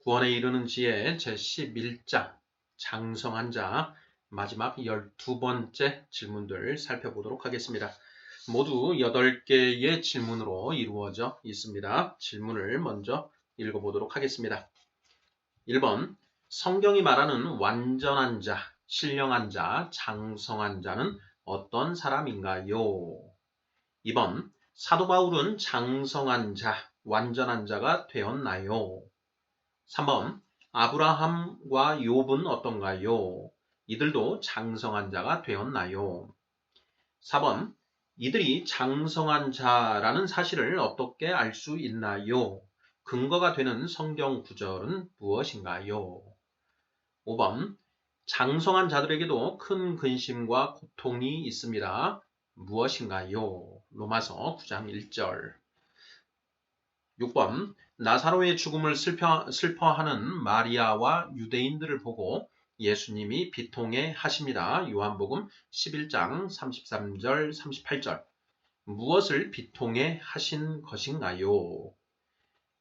구원에 이르는 지혜 제11장 장성한 자 마지막 12번째 질문들 살펴보도록 하겠습니다. 모두 8개의 질문으로 이루어져 있습니다. 질문을 먼저 읽어보도록 하겠습니다. 1번 성경이 말하는 완전한 자, 신령한 자, 장성한 자는 어떤 사람인가요? 2번 사도 바울은 장성한 자, 완전한 자가 되었나요? 3번 아브라함과 욥은 어떤가요? 이들도 장성한 자가 되었나요? 4번 이들이 장성한 자라는 사실을 어떻게 알 수 있나요? 근거가 되는 성경 구절은 무엇인가요? 5번 장성한 자들에게도 큰 근심과 고통이 있습니다. 무엇인가요? 로마서 9장 1절. 6번 나사로의 죽음을 슬퍼하는 마리아와 유대인들을 보고 예수님이 비통해 하십니다. 요한복음 11장 33절 38절. 무엇을 비통해 하신 것인가요?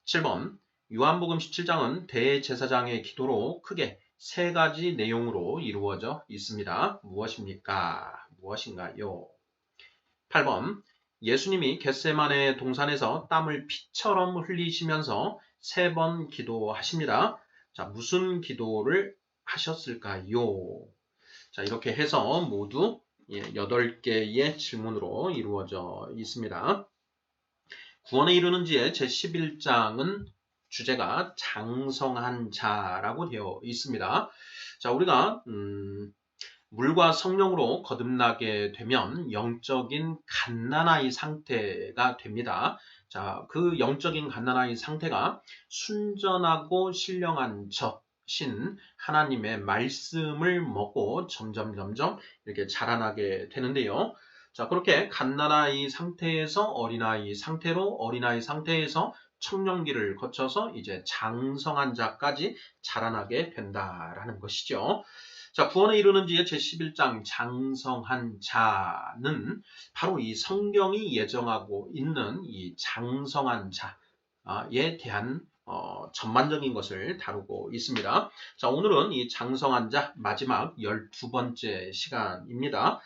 7번 요한복음 17장은 대제사장의 기도로 크게 세 가지 내용으로 이루어져 있습니다. 무엇입니까? 무엇인가요? 8번 예수님이 겟세마네 동산에서 땀을 피처럼 흘리시면서 3번 기도하십니다. 자, 무슨 기도를 하셨을까요? 자, 이렇게 해서 모두 8개의 질문으로 이루어져 있습니다. 구원에 이르는 지혜 제11장은 주제가 장성한 자라고 되어 있습니다. 자, 우리가 물과 성령으로 거듭나게 되면 영적인 갓난아이 상태가 됩니다. 자, 그 영적인 갓난아이 상태가 순전하고 신령한 신 하나님의 말씀을 먹고 점점 이렇게 자라나게 되는데요. 자, 그렇게 갓난아이 상태에서 어린아이 상태로 어린아이 상태에서 청년기를 거쳐서 이제 장성한 자까지 자라나게 된다라는 것이죠. 자, 구원에 이르는 지혜 제11장 장성한 자는 바로 이 성경이 예정하고 있는 이 장성한 자에 대한 전반적인 것을 다루고 있습니다. 자, 오늘은 이 장성한 자 마지막 12번째 시간입니다.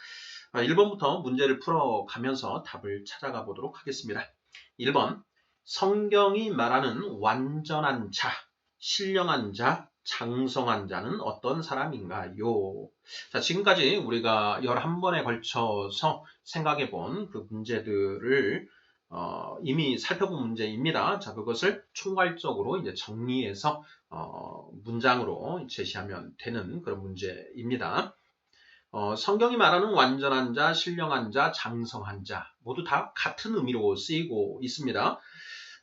1번부터 문제를 풀어가면서 답을 찾아가 보도록 하겠습니다. 1번 성경이 말하는 완전한 자, 신령한 자, 장성한 자는 어떤 사람인가요? 자, 지금까지 우리가 11번에 걸쳐서 생각해 본 그 문제들을 이미 살펴본 문제입니다. 자, 그것을 총괄적으로 이제 정리해서 문장으로 제시하면 되는 그런 문제입니다. 성경이 말하는 완전한 자, 신령한 자, 장성한 자 모두 다 같은 의미로 쓰이고 있습니다.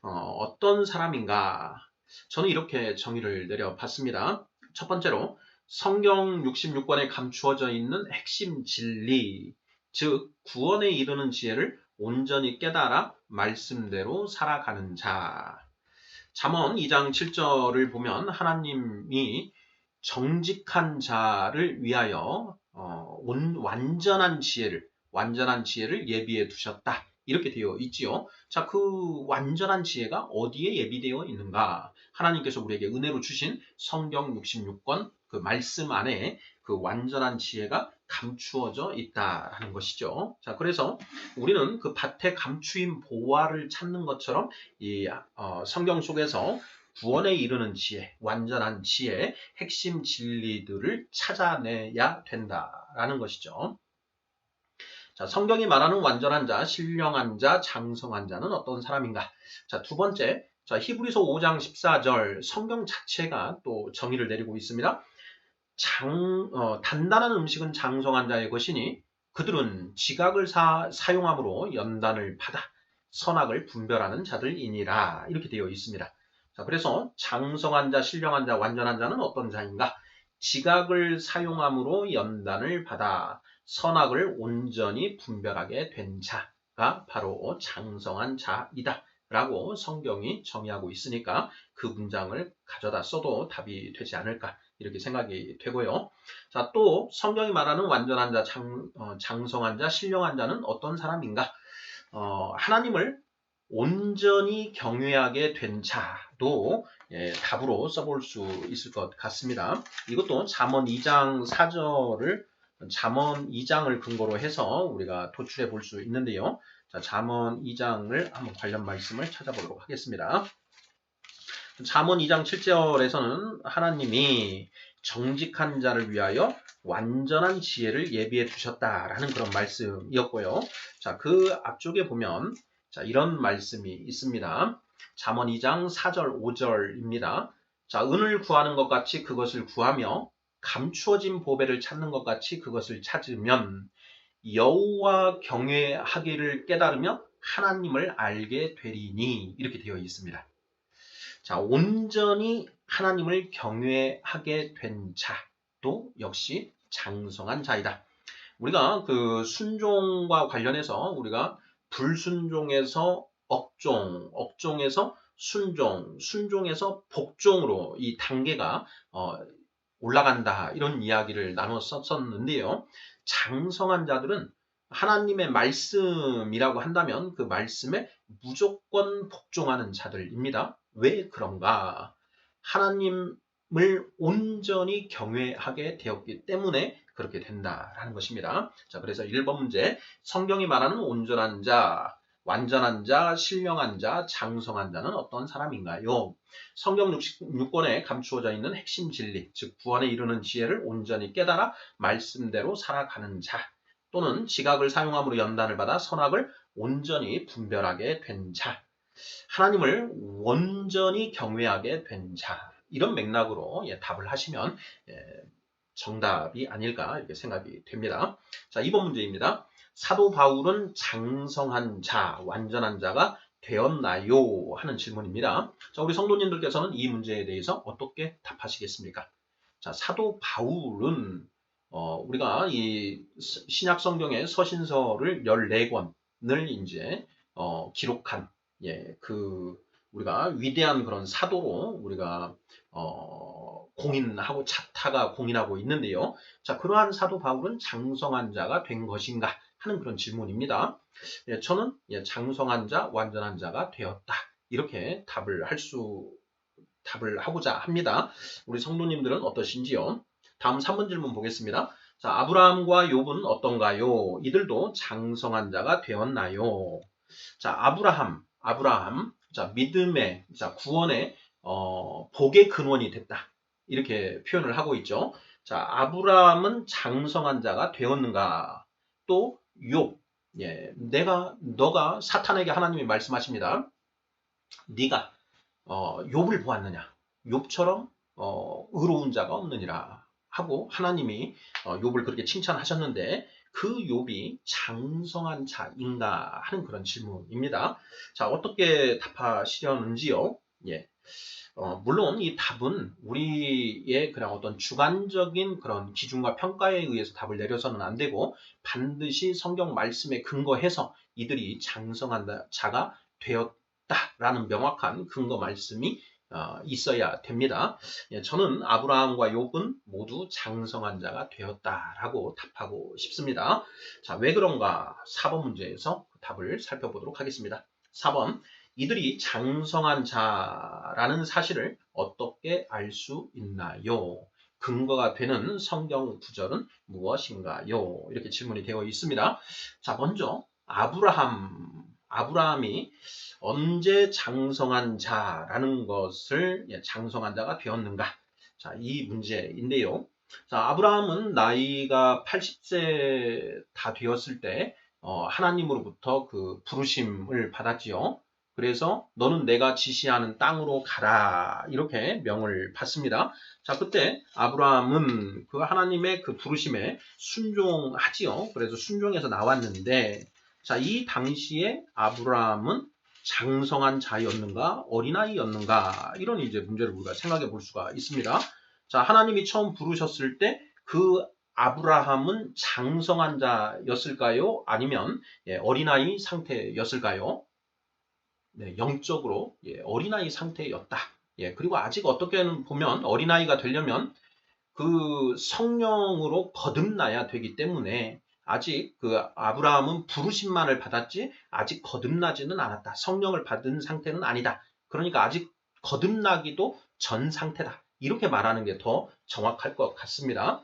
어떤 사람인가? 저는 이렇게 정의를 내려봤습니다. 첫 번째로 성경 66권에 감추어져 있는 핵심 진리, 즉 구원에 이르는 지혜를 온전히 깨달아 말씀대로 살아가는 자. 잠언 2장 7절을 보면 하나님이 정직한 자를 위하여 완전한 지혜를 예비해 두셨다. 이렇게 되어 있지요. 자, 그 완전한 지혜가 어디에 예비되어 있는가? 하나님께서 우리에게 은혜로 주신 성경 66권 그 말씀 안에 그 완전한 지혜가 감추어져 있다라는 것이죠. 자, 그래서 우리는 그 밭에 감추인 보화를 찾는 것처럼 이 성경 속에서 구원에 이르는 지혜, 완전한 지혜, 핵심 진리들을 찾아내야 된다라는 것이죠. 자, 성경이 말하는 완전한 자, 신령한 자, 장성한 자는 어떤 사람인가? 자, 두 번째, 자, 히브리서 5장 14절 성경 자체가 또 정의를 내리고 있습니다. 단단한 음식은 장성한 자의 것이니 그들은 지각을 사용함으로 연단을 받아 선악을 분별하는 자들이니라. 이렇게 되어 있습니다. 자, 그래서 장성한 자, 신령한 자, 완전한 자는 어떤 자인가? 지각을 사용함으로 연단을 받아 선악을 온전히 분별하게 된 자가 바로 장성한 자이다 라고 성경이 정의하고 있으니까 그 문장을 가져다 써도 답이 되지 않을까 이렇게 생각이 되고요. 자, 또 성경이 말하는 완전한 자, 장성한 자, 신령한 자는 어떤 사람인가? 하나님을 온전히 경외하게 된 자, 도 답으로 써볼 수 있을 것 같습니다. 이것도 잠언 2장 4절을 잠언 2장을 근거로 해서 우리가 도출해 볼 수 있는데요. 자, 잠언 2장을 한번 관련 말씀을 찾아보도록 하겠습니다. 잠언 2장 7절에서는 하나님이 정직한 자를 위하여 완전한 지혜를 예비해 두셨다라는 그런 말씀이었고요. 자, 그 앞쪽에 보면 자, 이런 말씀이 있습니다. 잠언 2장 4절 5절입니다. 자, 은을 구하는 것 같이 그것을 구하며 감추어진 보배를 찾는 것 같이 그것을 찾으면 여호와 경외하기를 깨달으며 하나님을 알게 되리니 이렇게 되어 있습니다. 자, 온전히 하나님을 경외하게 된 자도 역시 장성한 자이다. 우리가 그 순종과 관련해서 우리가 불순종에서 억종, 억종에서 순종, 순종에서 복종으로 이 단계가 올라간다 이런 이야기를 나눴었는데요. 장성한 자들은 하나님의 말씀이라고 한다면 그 말씀에 무조건 복종하는 자들입니다. 왜 그런가? 하나님을 온전히 경외하게 되었기 때문에 그렇게 된다라는 것입니다. 자, 그래서 1번 문제, 성경이 말하는 온전한 자, 완전한 자, 신령한 자, 장성한 자는 어떤 사람인가요? 성경 66권에 감추어져 있는 핵심 진리, 즉 구원에 이르는 지혜를 온전히 깨달아 말씀대로 살아가는 자, 또는 지각을 사용함으로 연단을 받아 선악을 온전히 분별하게 된 자, 하나님을 온전히 경외하게 된 자, 이런 맥락으로 답을 하시면 정답이 아닐까 이렇게 생각이 됩니다. 자, 2번 문제입니다. 사도 바울은 장성한 자, 완전한 자가 되었나요? 하는 질문입니다. 자, 우리 성도님들께서는 이 문제에 대해서 어떻게 답하시겠습니까? 자, 사도 바울은 우리가 이 신약 성경의 서신서를 14권을 이제 기록한 우리가 위대한 그런 사도로 우리가 공인하고 자타가 공인하고 있는데요. 자, 그러한 사도 바울은 장성한 자가 된 것인가 하는 그런 질문입니다. 저는 장성한 자, 완전한 자가 되었다. 이렇게 답을 하고자 합니다. 우리 성도님들은 어떠신지요? 다음 3번 질문 보겠습니다. 자, 아브라함과 욥은 어떤가요? 이들도 장성한 자가 되었나요? 자, 아브라함, 자, 믿음의, 자, 구원의, 복의 근원이 됐다. 이렇게 표현을 하고 있죠. 자, 아브라함은 장성한 자가 되었는가? 또, 욥, 너가 사탄에게 하나님이 말씀하십니다. 네가, 욥을 보았느냐? 욥처럼, 의로운 자가 없느니라. 하고 하나님이 욥을 그렇게 칭찬하셨는데 그 욥이 장성한 자인가 하는 그런 질문입니다. 자, 어떻게 답하시려는지요? 물론 이 답은 우리의 그냥 어떤 주관적인 그런 기준과 평가에 의해서 답을 내려서는 안 되고 반드시 성경 말씀에 근거해서 이들이 장성한 자가 되었다라는 명확한 근거 말씀이 있어야 됩니다. 저는 아브라함과 욥은 모두 장성한 자가 되었다라고 답하고 싶습니다. 자, 왜 그런가? 4번 문제에서 답을 살펴보도록 하겠습니다. 4번, 이들이 장성한 자라는 사실을 어떻게 알 수 있나요? 근거가 되는 성경 구절은 무엇인가요? 이렇게 질문이 되어 있습니다. 자, 먼저 아브라함이 언제 장성한 자라는 것을 장성한 자가 되었는가? 자, 이 문제인데요. 자, 아브라함은 나이가 80세 다 되었을 때 하나님으로부터 그 부르심을 받았지요. 그래서 너는 내가 지시하는 땅으로 가라 이렇게 명을 받습니다. 자, 그때 아브라함은 그 하나님의 그 부르심에 순종하지요. 그래서 순종해서 나왔는데 자, 이 당시에 아브라함은 장성한 자였는가 어린아이였는가 이런 이제 문제를 우리가 생각해 볼 수가 있습니다. 자, 하나님이 처음 부르셨을 때 그 아브라함은 장성한 자였을까요? 아니면 어린아이 상태였을까요? 네, 영적으로 어린아이 상태였다. 그리고 아직 어떻게 보면 어린아이가 되려면 그 성령으로 거듭나야 되기 때문에 아직 그 아브라함은 부르심만을 받았지 아직 거듭나지는 않았다. 성령을 받은 상태는 아니다. 그러니까 아직 거듭나기도 전 상태다. 이렇게 말하는 게 더 정확할 것 같습니다.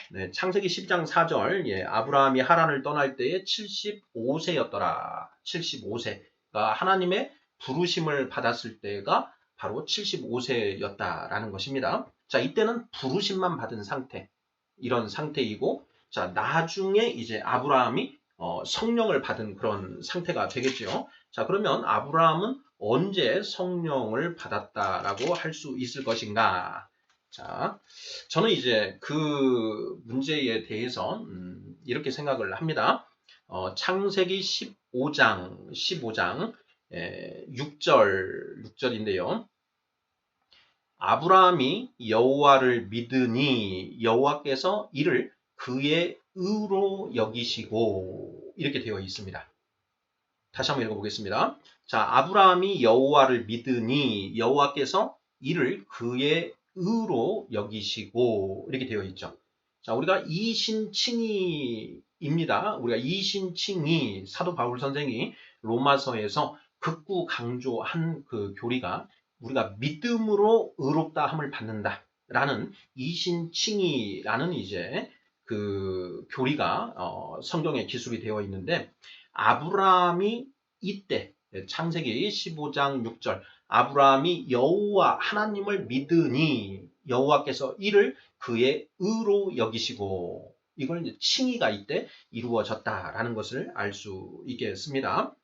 네, 창세기 10장 4절, 아브라함이 하란을 떠날 때에 75세였더라. 75세. 그러니까 하나님의 부르심을 받았을 때가 바로 75세였다라는 것입니다. 자, 이때는 부르심만 받은 상태, 이런 상태이고, 자, 나중에 이제 아브라함이 성령을 받은 그런 상태가 되겠죠. 자, 그러면 아브라함은 언제 성령을 받았다라고 할 수 있을 것인가? 자, 저는 이제 그 문제에 대해서 이렇게 생각을 합니다. 창세기 15장 6절인데요. 아브라함이 여호와를 믿으니 여호와께서 이를 그의 의로 여기시고 이렇게 되어 있습니다. 다시 한번 읽어보겠습니다. 자, 아브라함이 여호와를 믿으니 여호와께서 이를 그의 의로 여기시고 이렇게 되어 있죠. 자, 우리가 이신칭의입니다. 우리가 이신칭의 사도 바울 선생이 로마서에서 극구 강조한 그 교리가 우리가 믿음으로 의롭다함을 받는다라는 이신칭의라는 이제 그 교리가 성경에 기술이 되어 있는데 아브라함이 이때 창세기 15장 6절 아브라함이 여호와 하나님을 믿으니 여호와께서 이를 그의 의로 여기시고 이걸 이제 칭의가 이때 이루어졌다라는 것을 알 수 있겠습니다.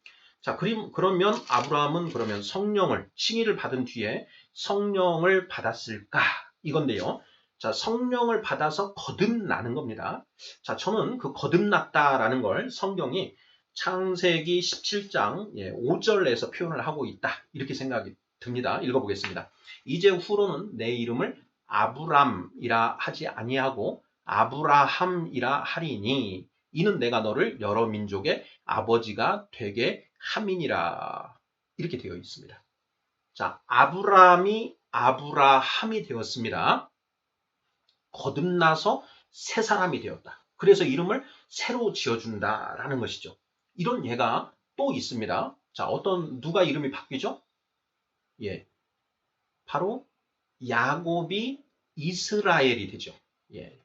자, 그러면 아브라함은 그러면 성령을 칭의를 받은 뒤에 성령을 받았을까? 이건데요. 자, 성령을 받아서 거듭나는 겁니다. 자, 저는 그 거듭났다라는 걸 성경이 창세기 17장 5절에서 표현을 하고 있다. 이렇게 생각이 듭니다. 읽어보겠습니다. 이제 후로는 내 이름을 아브람이라 하지 아니하고 아브라함이라 하리니 이는 내가 너를 여러 민족의 아버지가 되게 함이니라. 이렇게 되어 있습니다. 자, 아브람이 아브라함이 되었습니다. 거듭나서 새 사람이 되었다. 그래서 이름을 새로 지어준다라는 것이죠. 이런 예가 또 있습니다. 자, 누가 이름이 바뀌죠? 바로 야곱이 이스라엘이 되죠.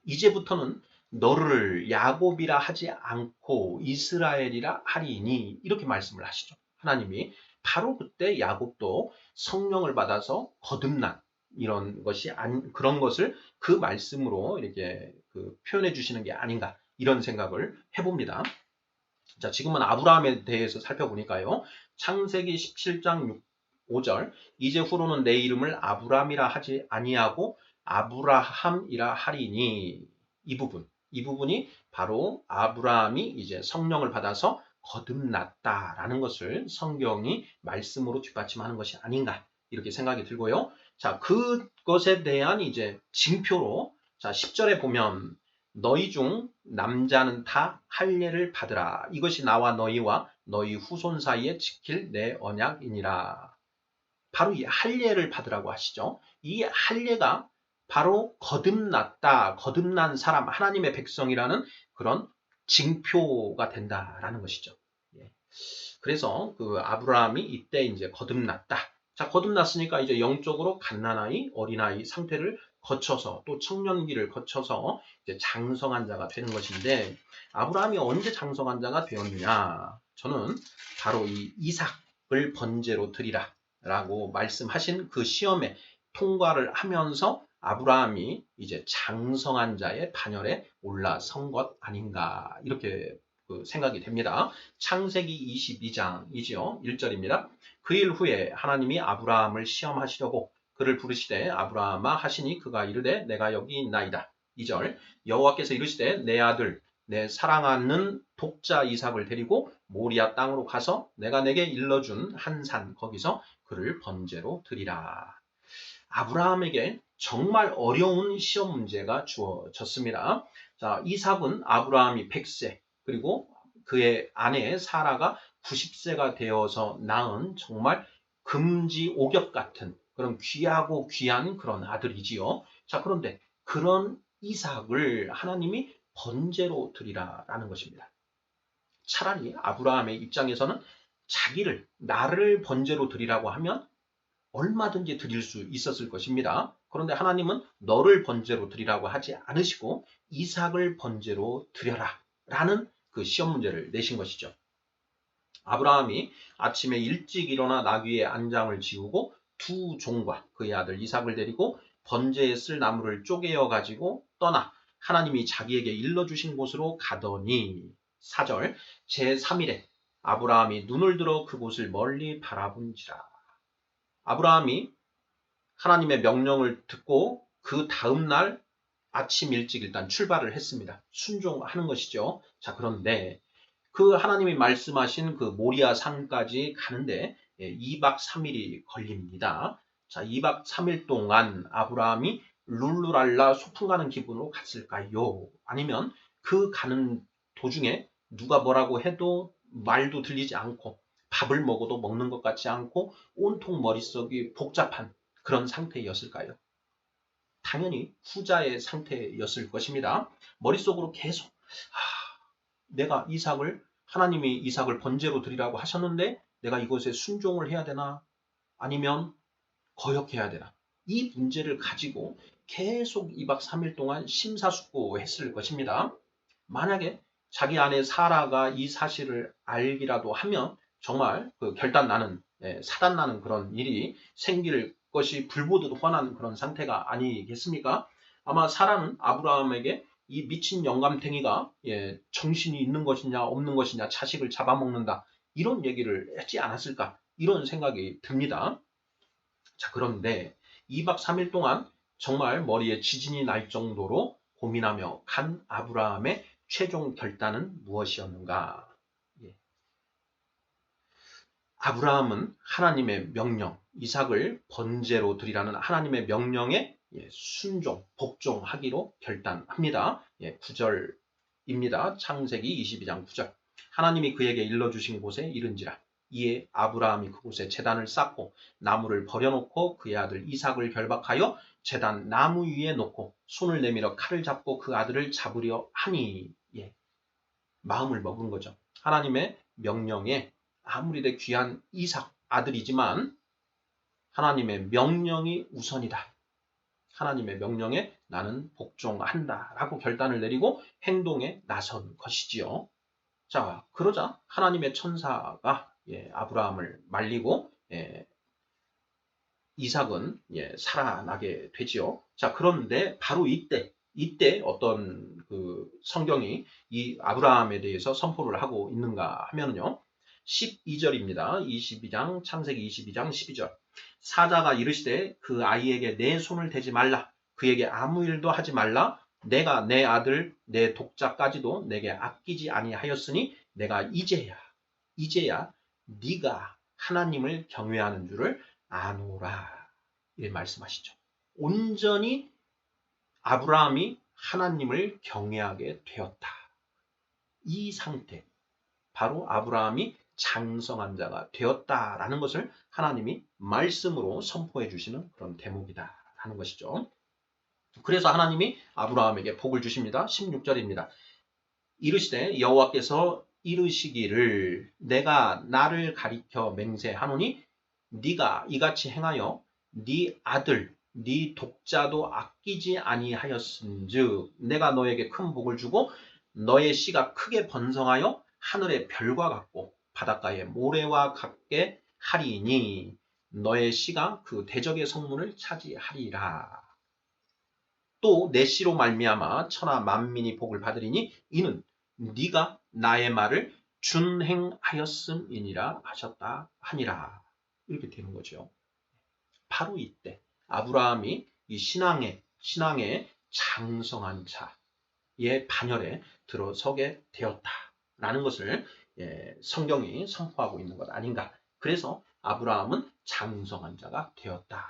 이제부터는 너를 야곱이라 하지 않고 이스라엘이라 하리니 이렇게 말씀을 하시죠. 하나님이 바로 그때 야곱도 성령을 받아서 거듭난 이런 것이 그런 것을 그 말씀으로 이렇게 표현해 주시는 게 아닌가 이런 생각을 해봅니다. 자, 지금은 아브라함에 대해서 살펴보니까요. 창세기 17장 5절 이제 후로는 내 이름을 아브람이라 하지 아니하고 아브라함이라 하리니 이 부분이 바로 아브라함이 이제 성령을 받아서 거듭났다라는 것을 성경이 말씀으로 뒷받침하는 것이 아닌가 이렇게 생각이 들고요. 자, 그것에 대한 이제 징표로 자, 10절에 보면 너희 중 남자는 다 할례를 받으라. 이것이 나와 너희와 너희 후손 사이에 지킬 내 언약이니라. 바로 이 할례를 받으라고 하시죠. 이 할례가 바로 거듭난 사람, 하나님의 백성이라는 그런 징표가 된다라는 것이죠. 그래서 그 아브라함이 이때 이제 거듭났다. 자, 거듭났으니까 이제 영적으로 갓난아이, 어린아이 상태를 거쳐서 또 청년기를 거쳐서 이제 장성한 자가 되는 것인데 아브라함이 언제 장성한 자가 되었느냐? 저는 바로 이 이삭을 번제로 드리라 라고 말씀하신 그 시험에 통과를 하면서 아브라함이 이제 장성한 자의 반열에 올라선 것 아닌가 이렇게 생각이 됩니다. 창세기 22장이지요. 1절입니다. 그 일 후에 하나님이 아브라함을 시험하시려고 그를 부르시되 아브라함아 하시니 그가 이르되 내가 여기 있나이다. 2절 여호와께서 이르시되 내 아들 내 사랑하는 독자 이삭을 데리고 모리아 땅으로 가서 내가 내게 일러준 한 산 거기서 그를 번제로 드리라. 아브라함에게 정말 어려운 시험 문제가 주어졌습니다. 자, 이삭은 아브라함이 100세 그리고 그의 아내 사라가 90세가 되어서 낳은 정말 금지옥엽 같은 그런 귀하고 귀한 그런 아들이지요. 자, 그런데 그런 이삭을 하나님이 번제로 드리라라는 것입니다. 차라리 아브라함의 입장에서는 나를 번제로 드리라고 하면 얼마든지 드릴 수 있었을 것입니다. 그런데 하나님은 너를 번제로 드리라고 하지 않으시고 이삭을 번제로 드려라 라는 그 시험 문제를 내신 것이죠. 아브라함이 아침에 일찍 일어나 나귀의 안장을 지우고 두 종과 그의 아들 이삭을 데리고 번제에 쓸 나무를 쪼개어 가지고 떠나 하나님이 자기에게 일러주신 곳으로 가더니 4절 제3일에 아브라함이 눈을 들어 그곳을 멀리 바라본지라. 아브라함이 하나님의 명령을 듣고 그 다음날 아침 일찍 일단 출발을 했습니다. 순종하는 것이죠. 자, 그런데 그 하나님이 말씀하신 그 모리아 산까지 가는데 2박 3일이 걸립니다. 자, 2박 3일 동안 아브라함이 룰루랄라 소풍 가는 기분으로 갔을까요? 아니면 그 가는 도중에 누가 뭐라고 해도 말도 들리지 않고 밥을 먹어도 먹는 것 같지 않고 온통 머릿속이 복잡한 그런 상태였을까요? 당연히 후자의 상태였을 것입니다. 머릿속으로 계속 내가 하나님이 이삭을 번제로 드리라고 하셨는데 내가 이것에 순종을 해야 되나? 아니면 거역해야 되나? 이 문제를 가지고 계속 2박 3일 동안 심사숙고했을 것입니다. 만약에 자기 아내 사라가 이 사실을 알기라도 하면 정말 그 사단 나는 그런 일이 생길 것이 불보듯 뻔한 그런 상태가 아니겠습니까? 아마 사라는 아브라함에게 이 미친 영감탱이가 정신이 있는 것이냐 없는 것이냐 자식을 잡아먹는다 이런 얘기를 했지 않았을까 이런 생각이 듭니다. 자, 그런데 2박 3일 동안 정말 머리에 지진이 날 정도로 고민하며 간 아브라함의 최종 결단은 무엇이었는가? 아브라함은 하나님의 명령, 이삭을 번제로 드리라는 하나님의 명령에 순종, 복종하기로 결단합니다. 9절입니다. 창세기 22장 9절. 하나님이 그에게 일러주신 곳에 이른지라. 이에 아브라함이 그곳에 제단을 쌓고 나무를 버려놓고 그의 아들 이삭을 결박하여 제단 나무 위에 놓고 손을 내밀어 칼을 잡고 그 아들을 잡으려 하니 마음을 먹은 거죠. 하나님의 명령에 아무리 내 귀한 이삭 아들이지만 하나님의 명령이 우선이다. 하나님의 명령에 나는 복종한다 라고 결단을 내리고 행동에 나선 것이지요. 자, 그러자 하나님의 천사가 아브라함을 말리고 이삭은 살아나게 되지요. 자, 그런데 바로 이때 어떤 그 성경이 이 아브라함에 대해서 선포를 하고 있는가 하면요. 12절입니다. 22장 창세기 22장 12절. 사자가 이르시되 그 아이에게 내 손을 대지 말라. 그에게 아무 일도 하지 말라. 내가 내 아들 내 독자까지도 내게 아끼지 아니하였으니 내가 이제야 네가 하나님을 경외하는 줄을 아노라. 이 말씀하시죠. 온전히 아브라함이 하나님을 경외하게 되었다. 이 상태, 바로 아브라함이 장성한 자가 되었다라는 것을 하나님이 말씀으로 선포해 주시는 그런 대목이다라는 것이죠. 그래서 하나님이 아브라함에게 복을 주십니다. 16절입니다. 이르시되 여호와께서 이르시기를 내가 나를 가리켜 맹세하노니 네가 이같이 행하여 네 아들 네 독자도 아끼지 아니하였은즉 내가 너에게 큰 복을 주고 너의 씨가 크게 번성하여 하늘의 별과 같고 바닷가의 모래와 같게 하리니 너의 씨가 그 대적의 성문을 차지하리라. 또 내 씨로 말미암아 천하 만민이 복을 받으리니 이는 네가 나의 말을 준행하였음이니라 하셨다 하니라. 이렇게 되는 거죠. 바로 이때 아브라함이 이 신앙의 장성한 자의 반열에 들어서게 되었다라는 것을 성경이 선포하고 있는 것 아닌가. 그래서 아브라함은 장성한 자가 되었다.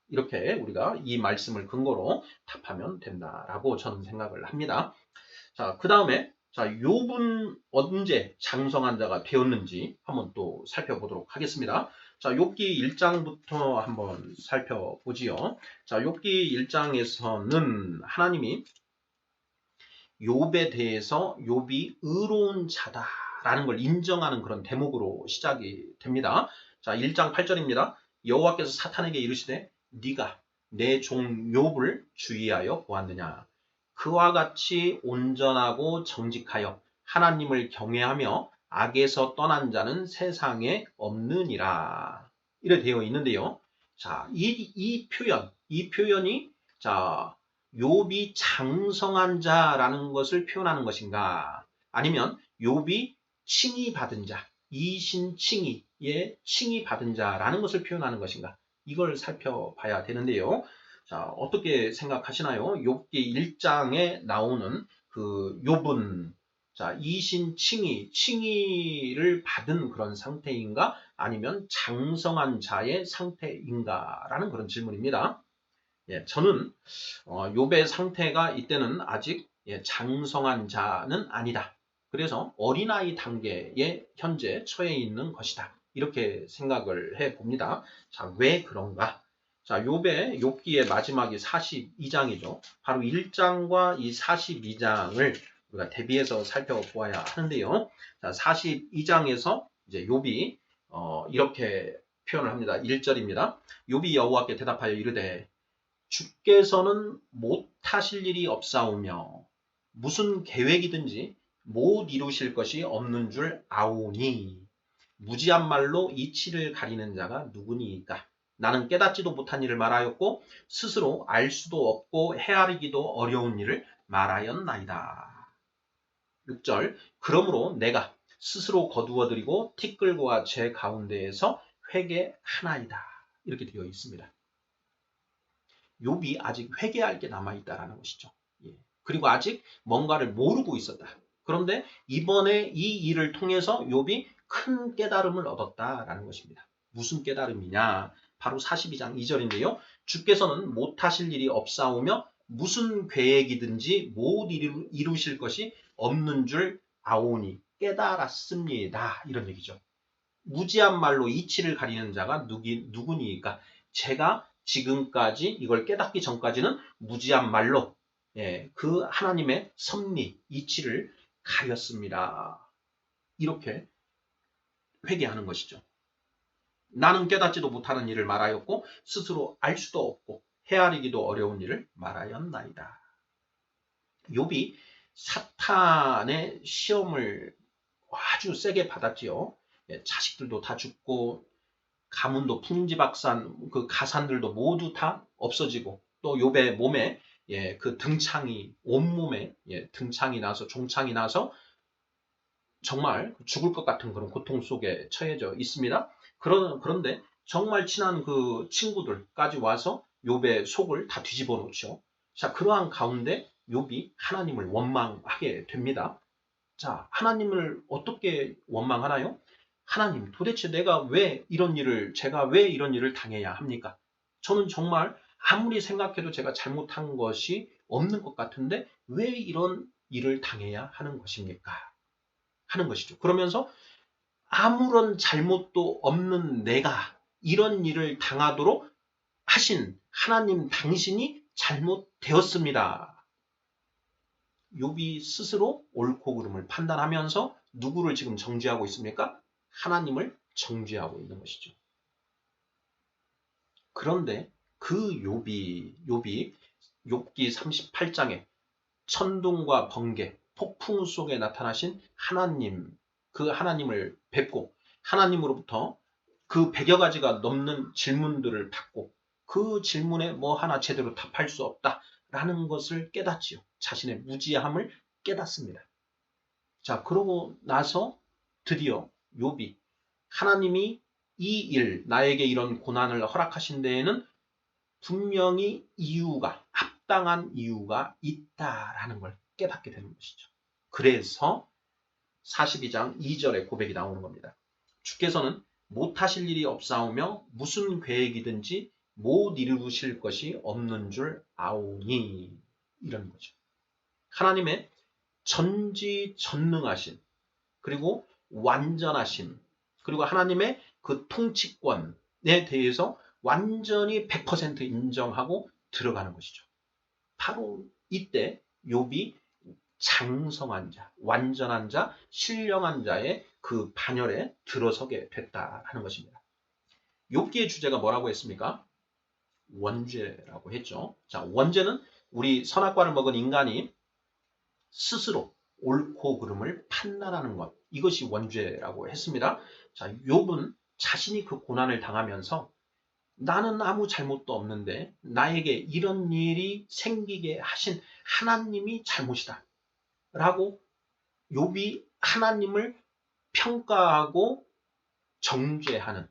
이렇게 우리가 이 말씀을 근거로 답하면 된다라고 저는 생각을 합니다. 자, 그 다음에 욥은 언제 장성한 자가 되었는지 한번 또 살펴보도록 하겠습니다. 자, 욥기 1장부터 한번 살펴보지요. 자, 욥기 1장에서는 하나님이 욥에 대해서 욥이 의로운 자다라는 걸 인정하는 그런 대목으로 시작이 됩니다. 자, 1장 8절입니다. 여호와께서 사탄에게 이르시되 네가 내 종 욥을 주의하여 보았느냐. 그와 같이 온전하고 정직하여 하나님을 경외하며 악에서 떠난 자는 세상에 없느니라. 이렇게 되어 있는데요. 자, 이 표현이 자, 욥이 장성한 자라는 것을 표현하는 것인가? 아니면 욥이 칭의 받은 자, 이신칭의의 칭의 받은 자라는 것을 표현하는 것인가? 이걸 살펴봐야 되는데요. 자, 어떻게 생각하시나요? 욥기 1장에 나오는 그 욥은 자, 칭의를 받은 그런 상태인가? 아니면 장성한 자의 상태인가라는 그런 질문입니다. 예, 저는 욥의 상태가 이때는 아직 장성한 자는 아니다. 그래서 어린아이 단계에 현재 처해 있는 것이다. 이렇게 생각을 해 봅니다. 자, 왜 그런가? 자, 욥기의 마지막이 42장이죠. 바로 1장과 이 42장을 우리가 대비해서 살펴보아야 하는데요. 자, 42장에서 이제 욥이 이렇게 표현을 합니다. 1절입니다. 욥이 여호와께 대답하여 이르되 주께서는 못하실 일이 없사오며 무슨 계획이든지 못 이루실 것이 없는 줄 아오니 무지한 말로 이치를 가리는 자가 누구니이까. 나는 깨닫지도 못한 일을 말하였고 스스로 알 수도 없고 헤아리기도 어려운 일을 말하였나이다. 6절 그러므로 내가 스스로 거두어드리고 티끌과 제 가운데에서 회개하나이다. 이렇게 되어 있습니다. 욥이 아직 회개할 게 남아있다라는 것이죠. 예. 그리고 아직 뭔가를 모르고 있었다. 그런데 이번에 이 일을 통해서 욥이 큰 깨달음을 얻었다라는 것입니다. 무슨 깨달음이냐? 바로 42장 2절인데요. 주께서는 못하실 일이 없사오며 무슨 계획이든지 못 이루실 것이 없는 줄 아오니 깨달았습니다. 이런 얘기죠. 무지한 말로 이치를 가리는 자가 누구니까? 제가 지금까지 이걸 깨닫기 전까지는 무지한 말로 그 하나님의 섭리, 이치를 가렸습니다. 이렇게 회개하는 것이죠. 나는 깨닫지도 못하는 일을 말하였고 스스로 알 수도 없고 헤아리기도 어려운 일을 말하였나이다. 욥이 사탄의 시험을 아주 세게 받았지요. 자식들도 다 죽고 가문도 풍지박산, 그 가산들도 모두 다 없어지고 또 욥의 몸에 그 등창이 온몸에 등창이 나서 종창이 나서 정말 죽을 것 같은 그런 고통 속에 처해져 있습니다. 그런데 정말 친한 그 친구들까지 와서 욥의 속을 다 뒤집어 놓죠. 자, 그러한 가운데 욥이 하나님을 원망하게 됩니다. 자, 하나님을 어떻게 원망하나요? 하나님, 도대체 제가 왜 이런 일을 당해야 합니까? 저는 정말 아무리 생각해도 제가 잘못한 것이 없는 것 같은데 왜 이런 일을 당해야 하는 것입니까? 하는 것이죠. 그러면서 아무런 잘못도 없는 내가 이런 일을 당하도록 하신 하나님 당신이 잘못되었습니다. 욥이 스스로 옳고 그름을 판단하면서 누구를 지금 정죄하고 있습니까? 하나님을 정죄하고 있는 것이죠. 그런데 그 욥기 38장에 천둥과 번개, 폭풍 속에 나타나신 하나님, 그 하나님을 뵙고 하나님으로부터 그 100여 가지가 넘는 질문들을 받고 그 질문에 뭐 하나 제대로 답할 수 없다라는 것을 깨닫지요. 자신의 무지함을 깨닫습니다. 자, 그러고 나서 드디어 욥이 하나님이 나에게 이런 고난을 허락하신 데에는 분명히 합당한 이유가 있다라는 걸 깨닫게 되는 것이죠. 그래서 42장 2절의 고백이 나오는 겁니다. 주께서는 못하실 일이 없사오며 무슨 계획이든지 못 이루실 것이 없는 줄 아오니 이런 거죠. 하나님의 전지전능하신 그리고 완전하심 그리고 하나님의 그 통치권에 대해서 완전히 100% 인정하고 들어가는 것이죠. 바로 이때 욥이 장성한 자, 완전한 자, 신령한 자의 그 반열에 들어서게 됐다라는 것입니다. 욥기의 주제가 뭐라고 했습니까? 원죄라고 했죠. 자, 원죄는 우리 선악과를 먹은 인간이 스스로 옳고 그름을 판단하는 것. 이것이 원죄라고 했습니다. 자, 욥은 자신이 그 고난을 당하면서 나는 아무 잘못도 없는데 나에게 이런 일이 생기게 하신 하나님이 잘못이다. 라고 욥이 하나님을 평가하고 정죄하는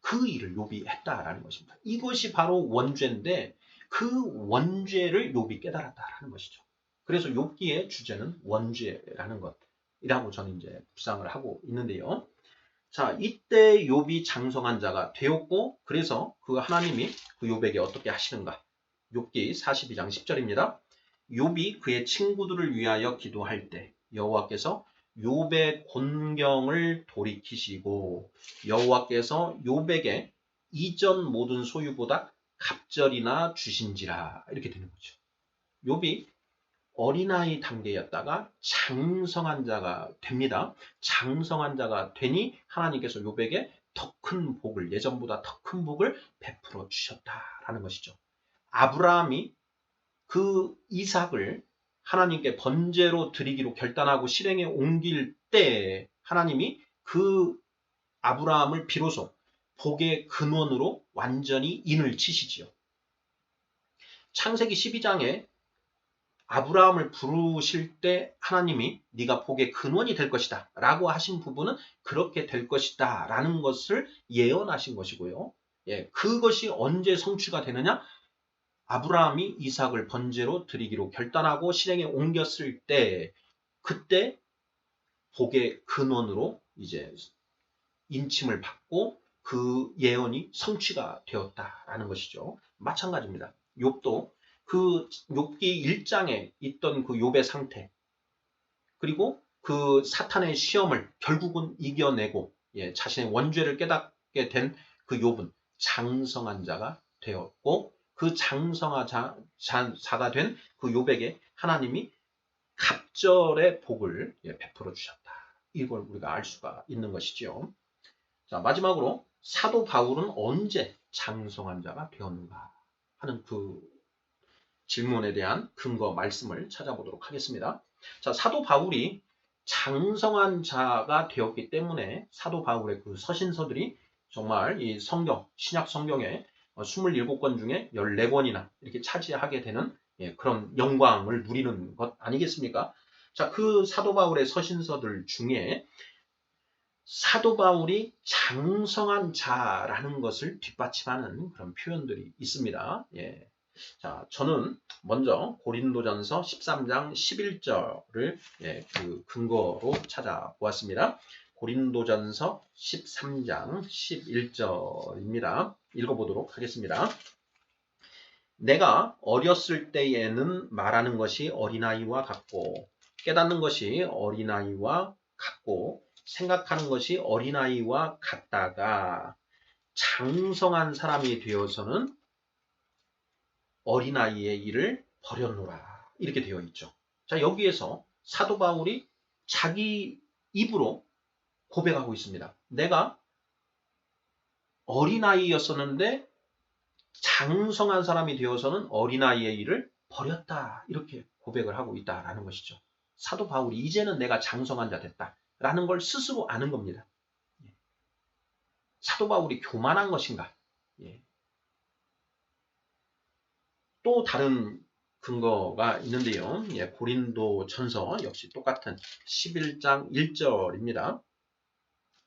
그 일을 욥이 했다라는 것입니다. 이것이 바로 원죄인데 그 원죄를 욥이 깨달았다라는 것이죠. 그래서 욥기의 주제는 원죄라는 것이라고 저는 이제 묵상을 하고 있는데요. 자, 이때 욥이 장성한 자가 되었고, 그래서 그 하나님이 그 욥에게 어떻게 하시는가? 욥기 42장 10절입니다. 욥이 그의 친구들을 위하여 기도할 때 여호와께서 욥의 곤경을 돌이키시고 여호와께서 욥에게 이전 모든 소유보다 갑절이나 주신지라 이렇게 되는 거죠. 욥이 어린아이 단계였다가 장성한 자가 됩니다. 장성한 자가 되니 하나님께서 욥에게 더 큰 복을, 예전보다 더 큰 복을 베풀어 주셨다라는 것이죠. 아브라함이 그 이삭을 하나님께 번제로 드리기로 결단하고 실행에 옮길 때 하나님이 그 아브라함을 비로소 복의 근원으로 완전히 인을 치시지요. 창세기 12장에 아브라함을 부르실 때 하나님이 네가 복의 근원이 될 것이다 라고 하신 부분은 그렇게 될 것이다 라는 것을 예언하신 것이고요. 예, 그것이 언제 성취가 되느냐? 아브라함이 이삭을 번제로 드리기로 결단하고 실행에 옮겼을 때 그때 복의 근원으로 이제 인침을 받고 그 예언이 성취가 되었다라는 것이죠. 마찬가지입니다. 욥도 그 욥기 1장에 있던 그 욥의 상태 그리고 그 사탄의 시험을 결국은 이겨내고 예, 자신의 원죄를 깨닫게 된 그 욥은 장성한 자가 되었고 그 장성한 자가 된 그 욥에게 하나님이 갑절의 복을 예, 베풀어 주셨다. 이걸 우리가 알 수가 있는 것이지요. 자, 마지막으로 사도 바울은 언제 장성한 자가 되었는가 하는 그 질문에 대한 근거 말씀을 찾아보도록 하겠습니다. 자, 사도 바울이 장성한 자가 되었기 때문에 사도 바울의 그 서신서들이 정말 이 성경, 신약 성경의 27권 중에 14권이나 이렇게 차지하게 되는 그런 영광을 누리는 것 아니겠습니까? 자, 그 사도 바울의 서신서들 중에 사도 바울이 장성한 자라는 것을 뒷받침하는 그런 표현들이 있습니다. 예. 자, 저는 먼저 고린도전서 13장 11절을 예, 그 근거로 찾아보았습니다. 고린도전서 13장 11절입니다. 읽어보도록 하겠습니다. 내가 어렸을 때에는 말하는 것이 어린아이와 같고 깨닫는 것이 어린아이와 같고 생각하는 것이 어린아이와 같다가 장성한 사람이 되어서는 어린아이의 일을 버렸노라. 이렇게 되어 있죠. 자, 여기에서 사도 바울이 자기 입으로 고백하고 있습니다. 내가 어린아이였었는데 장성한 사람이 되어서는 어린아이의 일을 버렸다. 이렇게 고백을 하고 있다라는 것이죠. 사도 바울이 이제는 내가 장성한 자 됐다라는 걸 스스로 아는 겁니다. 사도 바울이 교만한 것인가? 또 다른 근거가 있는데요. 고린도 전서 역시 똑같은 11장 1절입니다.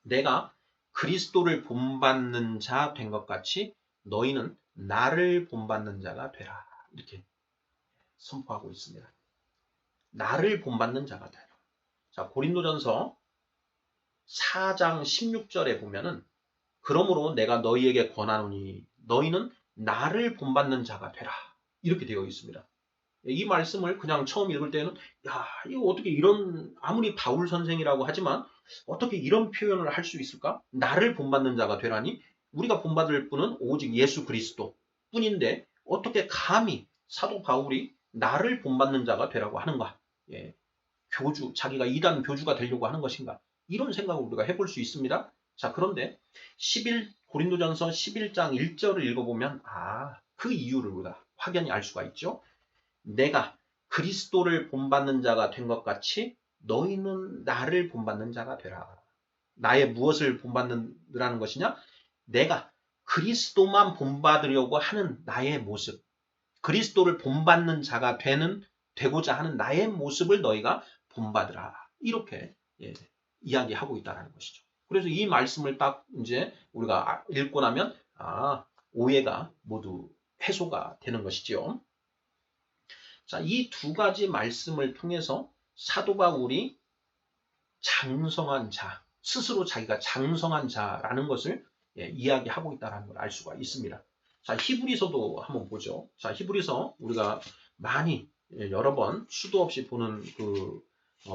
내가 그리스도를 본받는 자 된 것 같이 너희는 나를 본받는 자가 되라. 이렇게 선포하고 있습니다. 나를 본받는 자가 되라. 자, 고린도전서 4장 16절에 보면은 그러므로 내가 너희에게 권하노니 너희는 나를 본받는 자가 되라. 이렇게 되어 있습니다. 이 말씀을 그냥 처음 읽을 때는 야, 이거 어떻게 이런 아무리 바울 선생이라고 하지만 어떻게 이런 표현을 할 수 있을까? 나를 본받는 자가 되라니 우리가 본받을 분은 오직 예수 그리스도 뿐인데 어떻게 감히 사도 바울이 나를 본받는 자가 되라고 하는가? 예, 교주, 자기가 이단 교주가 되려고 하는 것인가? 이런 생각을 우리가 해볼 수 있습니다. 자, 그런데 고린도전서 11장 1절을 읽어보면 그 이유를 우리가 확연히 알 수가 있죠. 내가 그리스도를 본받는 자가 된 것 같이 너희는 나를 본받는 자가 되라. 나의 무엇을 본받느라는 것이냐? 내가 그리스도만 본받으려고 하는 나의 모습, 그리스도를 본받는 자가 되고자 하는 나의 모습을 너희가 본받으라. 이렇게 이야기하고 있다는 것이죠. 그래서 이 말씀을 딱 이제 우리가 읽고 나면 오해가 모두 해소가 되는 것이죠. 자, 이 두 가지 말씀을 통해서 사도 바울이 장성한 자, 스스로 자기가 장성한 자라는 것을 이야기하고 있다는 걸 알 수가 있습니다. 자, 히브리서도 한번 보죠. 자, 히브리서 우리가 많이 여러 번 수도 없이 보는 그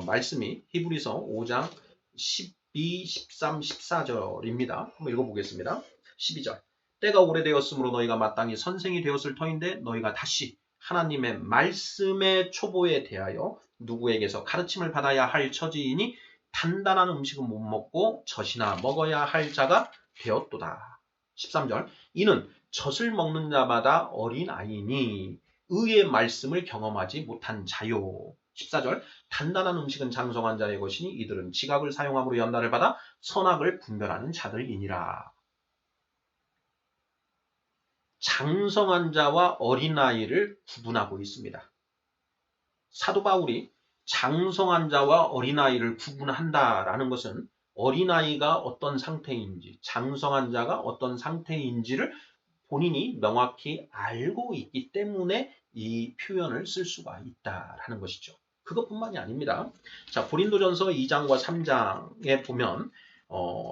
말씀이 히브리서 5장 12, 13, 14절입니다. 한번 읽어보겠습니다. 12절. 때가 오래되었으므로 너희가 마땅히 선생이 되었을 터인데 너희가 다시 하나님의 말씀의 초보에 대하여 누구에게서 가르침을 받아야 할 처지이니 단단한 음식은 못 먹고 젖이나 먹어야 할 자가 되었도다. 13절. 이는 젖을 먹는 자마다 어린아이니 의의 말씀을 경험하지 못한 자요. 14절. 단단한 음식은 장성한 자의 것이니 이들은 지각을 사용함으로 연단을 받아 선악을 분별하는 자들이니라. 장성한 자와 어린아이를 구분하고 있습니다. 사도 바울이 장성한 자와 어린아이를 구분한다라는 것은 어린아이가 어떤 상태인지, 장성한 자가 어떤 상태인지를 본인이 명확히 알고 있기 때문에 이 표현을 쓸 수가 있다라는 것이죠. 그것뿐만이 아닙니다. 자, 고린도전서 2장과 3장에 보면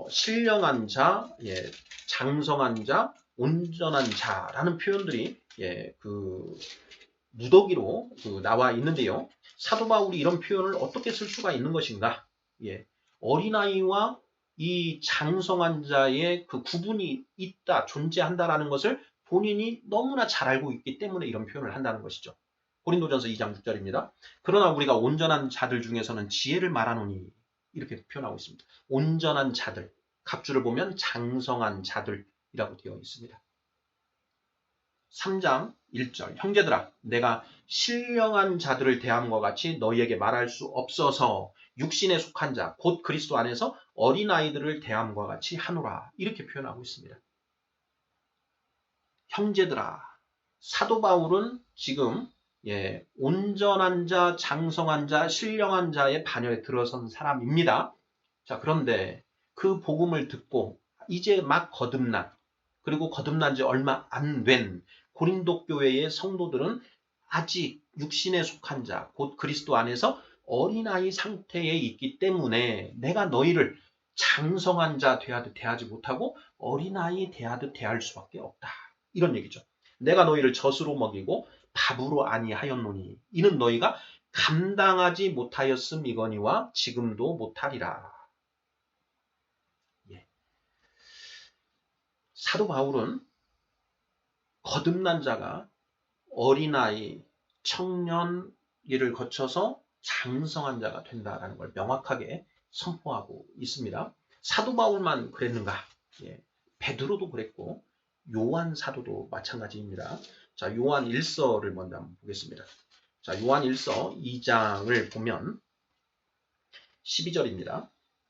신령한 자, 장성한 자, 온전한 자라는 표현들이 무더기로 나와 있는데요. 사도 바울이 이런 표현을 어떻게 쓸 수가 있는 것인가? 어린아이와 이 장성한 자의 그 구분이 있다, 존재한다라는 것을 본인이 너무나 잘 알고 있기 때문에 이런 표현을 한다는 것이죠. 고린도전서 2장 6절입니다. 그러나 우리가 온전한 자들 중에서는 지혜를 말하노니 이렇게 표현하고 있습니다. 온전한 자들, 갑주를 보면 장성한 자들이라고 되어 있습니다. 3장 1절. 형제들아, 내가 신령한 자들을 대함과 같이 너희에게 말할 수 없어서 육신에 속한 자, 곧 그리스도 안에서 어린아이들을 대함과 같이 하노라. 이렇게 표현하고 있습니다. 형제들아, 사도 바울은 지금 온전한 자, 장성한 자, 신령한 자의 반열에 들어선 사람입니다. 자, 그런데 그 복음을 듣고 이제 막 거듭난, 그리고 거듭난 지 얼마 안 된 고린도 교회의 성도들은 아직 육신에 속한 자, 곧 그리스도 안에서 어린아이 상태에 있기 때문에 내가 너희를 장성한 자 대하듯 대하지 못하고 어린아이 대하듯 대할 수밖에 없다. 이런 얘기죠. 내가 너희를 젖으로 먹이고 밥으로 아니하였노니 이는 너희가 감당하지 못하였음이거니와 지금도 못하리라. 사도 바울은 거듭난 자가 어린아이, 청년 일을 거쳐서 장성한 자가 된다는 걸 명확하게 선포하고 있습니다. 사도 바울만 그랬는가? 베드로도 그랬고 요한 사도도 마찬가지입니다. 자, 요한 1서를 먼저 한번 보겠습니다. 자, 요한 1서 2장을 보면 12절입니다.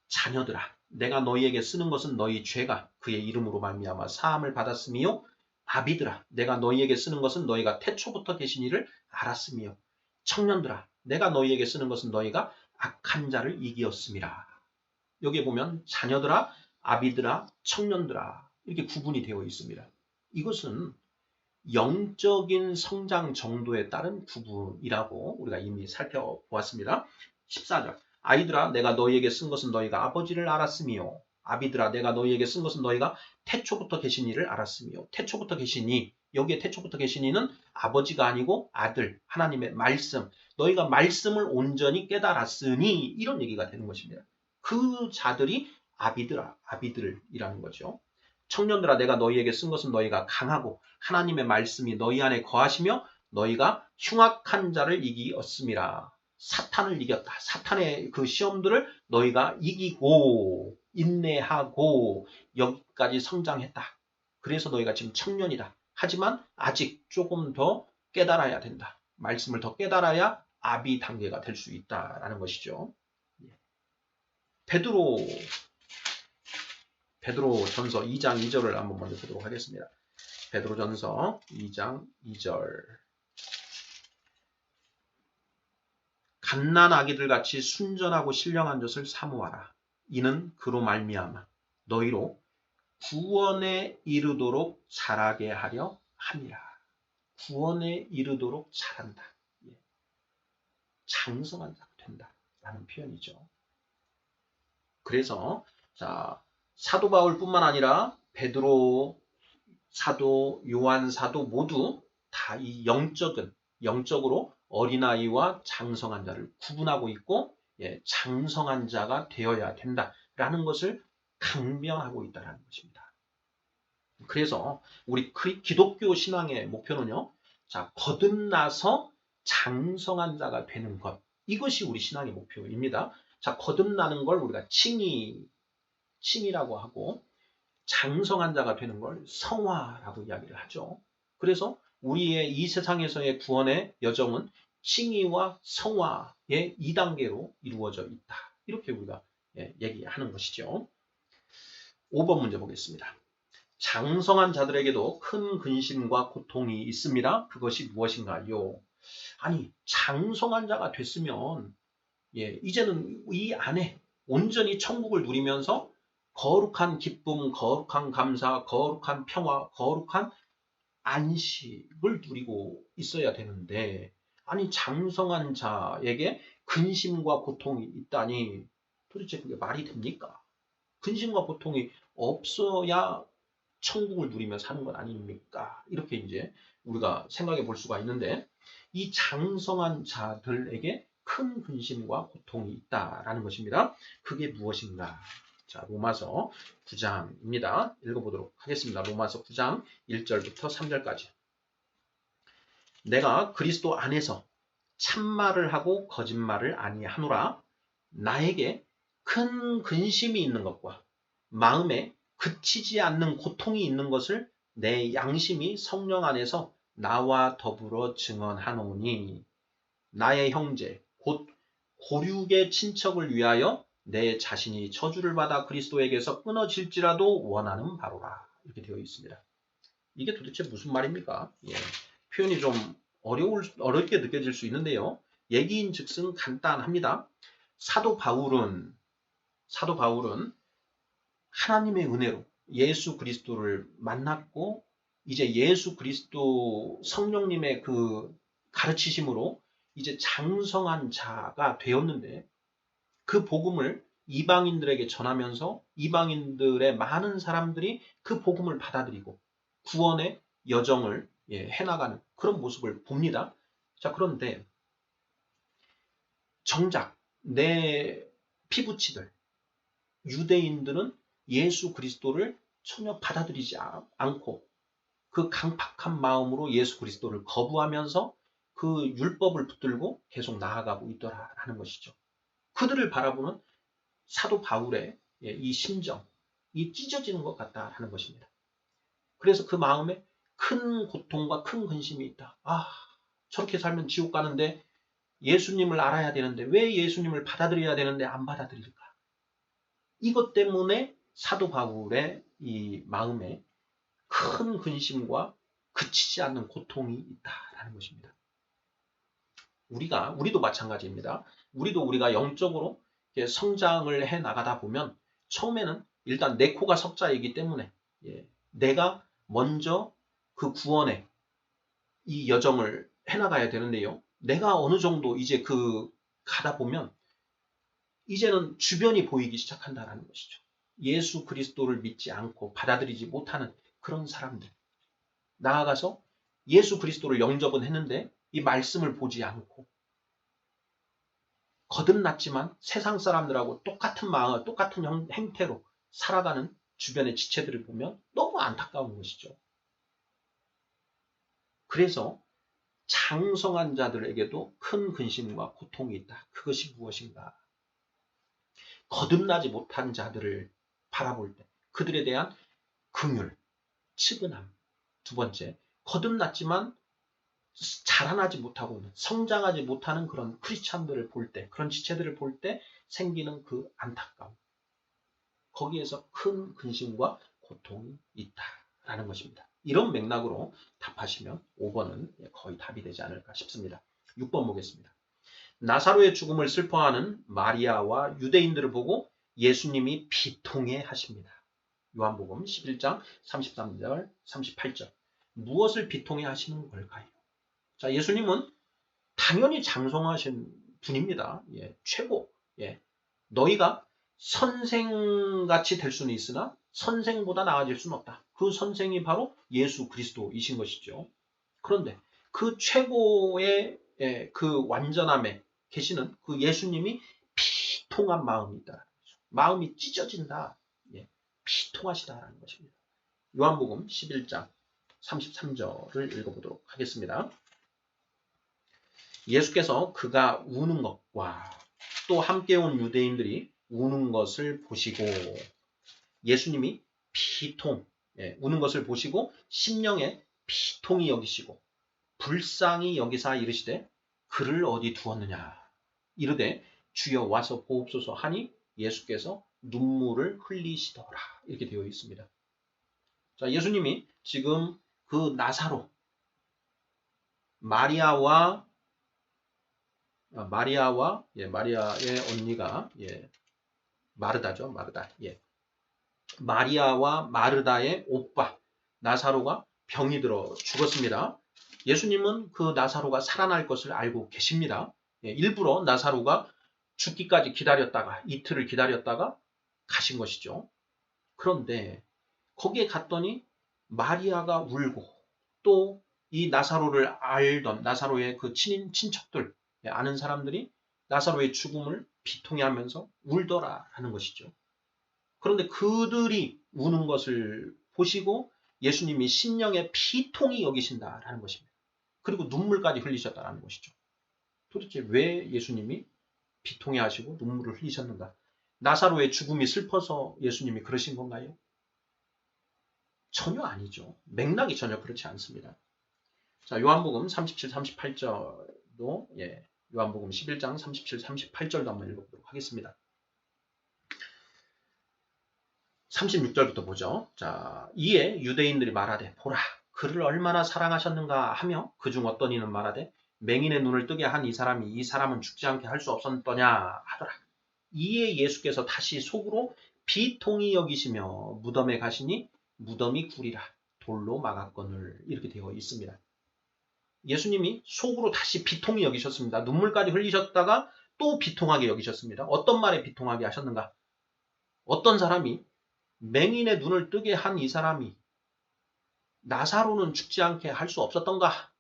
자녀들아, 내가 너희에게 쓰는 것은 너희 죄가 그의 이름으로 말미암아 사함을 받았으며 아비들아, 내가 너희에게 쓰는 것은 너희가 태초부터 계신 이를 알았으며 청년들아, 내가 너희에게 쓰는 것은 너희가 악한 자를 이기었음이라. 여기에 보면 자녀들아, 아비들아, 청년들아 이렇게 구분이 되어 있습니다. 이것은 영적인 성장 정도에 따른 구분이라고 우리가 이미 살펴보았습니다. 14절. 아이들아, 내가 너희에게 쓴 것은 너희가 아버지를 알았으며 아비들아, 내가 너희에게 쓴 것은 너희가 태초부터 계신 이를 알았으며 태초부터 계신 이, 여기에 태초부터 계신 이는 아버지가 아니고 아들, 하나님의 말씀, 너희가 말씀을 온전히 깨달았으니 이런 얘기가 되는 것입니다. 그 자들이 아비들이라는 거죠. 청년들아, 내가 너희에게 쓴 것은 너희가 강하고 하나님의 말씀이 너희 안에 거하시며 너희가 흉악한 자를 이기었음이라. 사탄을 이겼다. 사탄의 그 시험들을 너희가 이기고 인내하고 여기까지 성장했다. 그래서 너희가 지금 청년이다. 하지만 아직 조금 더 깨달아야 된다. 말씀을 더 깨달아야 아비 단계가 될 수 있다라는 것이죠. 베드로전서 2장 2절을 한번 먼저 보도록 하겠습니다. 베드로전서 2장 2절. 갓난 아기들 같이 순전하고 신령한 것을 사모하라. 이는 그로 말미암아 너희로 구원에 이르도록 자라게 하려 함이라. 구원에 이르도록 자란다. 장성한 자가 된다라는 표현이죠. 그래서 사도 바울뿐만 아니라 베드로 사도, 요한 사도 모두 다 이 영적으로 어린아이와 장성한 자를 구분하고 있고 장성한 자가 되어야 된다라는 것을 강변하고 있다는 것입니다. 그래서 우리 기독교 신앙의 목표는요. 거듭나서 장성한 자가 되는 것. 이것이 우리 신앙의 목표입니다. 거듭나는 걸 우리가 칭이라고 하고 장성한 자가 되는 걸 성화라고 이야기를 하죠. 그래서 우리의 이 세상에서의 구원의 여정은 칭의와 성화의 2단계로 이루어져 있다. 이렇게 우리가 얘기하는 것이죠. 5번 문제 보겠습니다. 장성한 자들에게도 큰 근심과 고통이 있습니다. 그것이 무엇인가요? 아니, 장성한 자가 됐으면 이제는 이 안에 온전히 천국을 누리면서 거룩한 기쁨, 거룩한 감사, 거룩한 평화, 거룩한 안식을 누리고 있어야 되는데 아니 장성한 자에게 근심과 고통이 있다니 도대체 그게 말이 됩니까? 근심과 고통이 없어야 천국을 누리며 사는 것 아닙니까? 이렇게 이제 우리가 생각해 볼 수가 있는데 이 장성한 자들에게 큰 근심과 고통이 있다라는 것입니다. 그게 무엇인가? 로마서 9장입니다. 읽어보도록 하겠습니다. 로마서 9장 1절부터 3절까지. 내가 그리스도 안에서 참말을 하고 거짓말을 아니하노라. 나에게 큰 근심이 있는 것과 마음에 그치지 않는 고통이 있는 것을 내 양심이 성령 안에서 나와 더불어 증언하노니 나의 형제 곧 고륙의 친척을 위하여 내 자신이 저주를 받아 그리스도에게서 끊어질지라도 원하는 바로라. 이렇게 되어 있습니다. 이게 도대체 무슨 말입니까? 표현이 좀 어렵게 느껴질 수 있는데요. 얘기인즉슨 간단합니다. 사도 바울은 하나님의 은혜로 예수 그리스도를 만났고 이제 예수 그리스도 성령님의 그 가르치심으로 이제 장성한 자가 되었는데 그 복음을 이방인들에게 전하면서 이방인들의 많은 사람들이 그 복음을 받아들이고 구원의 여정을 해나가는 그런 모습을 봅니다. 그런데 정작 내 피부치들 유대인들은 예수 그리스도를 전혀 받아들이지 않고 그 강팍한 마음으로 예수 그리스도를 거부하면서 그 율법을 붙들고 계속 나아가고 있더라라는 것이죠. 그들을 바라보는 사도 바울의 이 심정이 찢어지는 것 같다라는 것입니다. 그래서 그 마음에 큰 고통과 큰 근심이 있다. 저렇게 살면 지옥 가는데 예수님을 알아야 되는데 왜 예수님을 받아들여야 되는데 안 받아들일까? 이것 때문에 사도 바울의 이 마음에 큰 근심과 그치지 않는 고통이 있다라는 것입니다. 우리도 마찬가지입니다. 우리가 영적으로 성장을 해 나가다 보면 처음에는 일단 내 코가 석자이기 때문에 내가 먼저 그 구원의 이 여정을 해 나가야 되는데요. 내가 어느 정도 이제 가다 보면 이제는 주변이 보이기 시작한다는 것이죠. 예수 그리스도를 믿지 않고 받아들이지 못하는 그런 사람들. 나아가서 예수 그리스도를 영접은 했는데 이 말씀을 보지 않고 거듭났지만 세상 사람들하고 똑같은 마음, 똑같은 행태로 살아가는 주변의 지체들을 보면 너무 안타까운 것이죠. 그래서 장성한 자들에게도 큰 근심과 고통이 있다. 그것이 무엇인가? 거듭나지 못한 자들을 바라볼 때 그들에 대한 긍휼, 측은함. 두 번째, 거듭났지만 자라나지 못하고 성장하지 못하는 그런 크리스찬들을 볼 때, 그런 지체들을 볼 때 생기는 그 안타까움. 거기에서 큰 근심과 고통이 있다라는 것입니다. 이런 맥락으로 답하시면 5번은 거의 답이 되지 않을까 싶습니다. 6번 보겠습니다. 나사로의 죽음을 슬퍼하는 마리아와 유대인들을 보고 예수님이 비통해 하십니다. 요한복음 11장 33절, 38절. 무엇을 비통해 하시는 걸까요? 자, 예수님은 당연히 장성하신 분입니다. 최고. 너희가 선생같이 될 수는 있으나 선생보다 나아질 수는 없다. 그 선생이 바로 예수 그리스도이신 것이죠. 그런데 그 최고의 그 완전함에 계시는 그 예수님이 비통한 마음이다. 마음이 찢어진다. 비통하시다라는 것입니다. 요한복음 11장 33절을 읽어보도록 하겠습니다. 예수께서 그가 우는 것과 또 함께 온 유대인들이 우는 것을 보시고 예수님이 우는 것을 보시고 심령에 비통이 여기시고 불쌍히 여기사 이르시되 그를 어디 두었느냐 이르되 주여 와서 보옵소서 하니 예수께서 눈물을 흘리시더라 이렇게 되어 있습니다. 자, 예수님이 지금 그 나사로 마리아의 언니가 마르다죠. 마르다. 마리아와 마르다의 오빠 나사로가 병이 들어 죽었습니다. 예수님은 그 나사로가 살아날 것을 알고 계십니다. 일부러 나사로가 죽기까지 기다렸다가 이틀을 기다렸다가 가신 것이죠. 그런데 거기에 갔더니 마리아가 울고 또 이 나사로를 알던 나사로의 그 친척들 아는 사람들이 나사로의 죽음을 비통해하면서 울더라 하는 것이죠. 그런데 그들이 우는 것을 보시고 예수님이 심령에 비통히 여기신다라는 것입니다. 그리고 눈물까지 흘리셨다라는 것이죠. 도대체 왜 예수님이 비통해 하시고 눈물을 흘리셨는가? 나사로의 죽음이 슬퍼서 예수님이 그러신 건가요? 전혀 아니죠. 맥락이 전혀 그렇지 않습니다. 자, 요한복음 37, 38절도 요한복음 11장 37, 38절도 한번 읽어보도록 하겠습니다. 36절부터 보죠. 자, 이에 유대인들이 말하되 보라 그를 얼마나 사랑하셨는가 하며 그중 어떤 이는 말하되 맹인의 눈을 뜨게 한 이 사람이 이 사람은 죽지 않게 할 수 없었더냐 하더라. 이에 예수께서 다시 속으로 비통히 여기시며 무덤에 가시니 무덤이 구리라 돌로 막았거늘 이렇게 되어 있습니다. 예수님이 속으로 다시 비통히 여기셨습니다. 눈물까지 흘리셨다가 또 비통하게 여기셨습니다. 어떤 말에 비통하게 하셨는가? 어떤 사람이 맹인의 눈을 뜨게 한 이 사람이 나사로는 죽지 않게 할 수 없었던가?